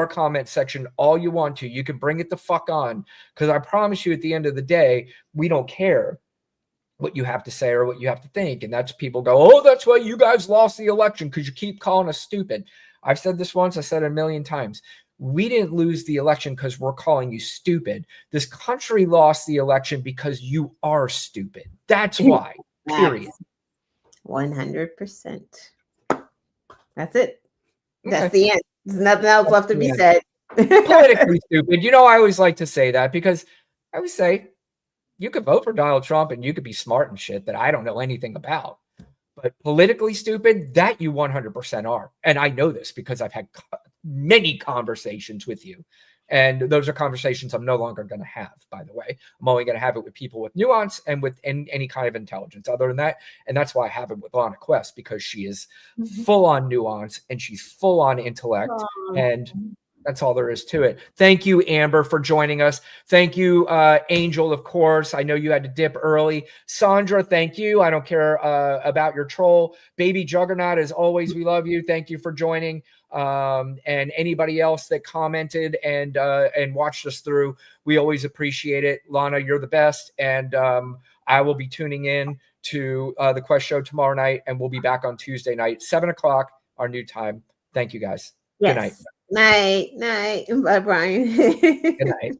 comment section all you want to. You can bring it the fuck on, because I promise you, at the end of the day, we don't care what you have to say or what you have to think. And that's people go, oh, that's why you guys lost the election, because you keep calling us stupid. I've said this once. I said it a million times. We didn't lose the election because we're calling you stupid. This country lost the election because you are stupid. That's why, period. 100%. That's it. That's the end. There's nothing else left to be said. Politically stupid. You know, I always like to say that because I always say you could vote for Donald Trump and you could be smart and shit that I don't know anything about. But politically stupid, that you 100% are. And I know this because I've had many conversations with you. And those are conversations I'm no longer going to have, by the way. I'm only going to have it with people with nuance and with any kind of intelligence other than that. And that's why I have it with Lana Quest, because she is full on nuance and she's full on intellect. And that's all there is to it. Thank you, Amber, for joining us. Thank you, Angel, of course. I know you had to dip early. Sandra, thank you. I don't care about your troll. Baby Juggernaut, as always, we love you. Thank you for joining. And anybody else that commented and watched us through, we always appreciate it. Lana, you're the best. And I will be tuning in to the Quest show tomorrow night, and we'll be back on Tuesday night, 7 o'clock, our new time. Thank you, guys. Yes. Good night. Night. Bye, Brian. Good night.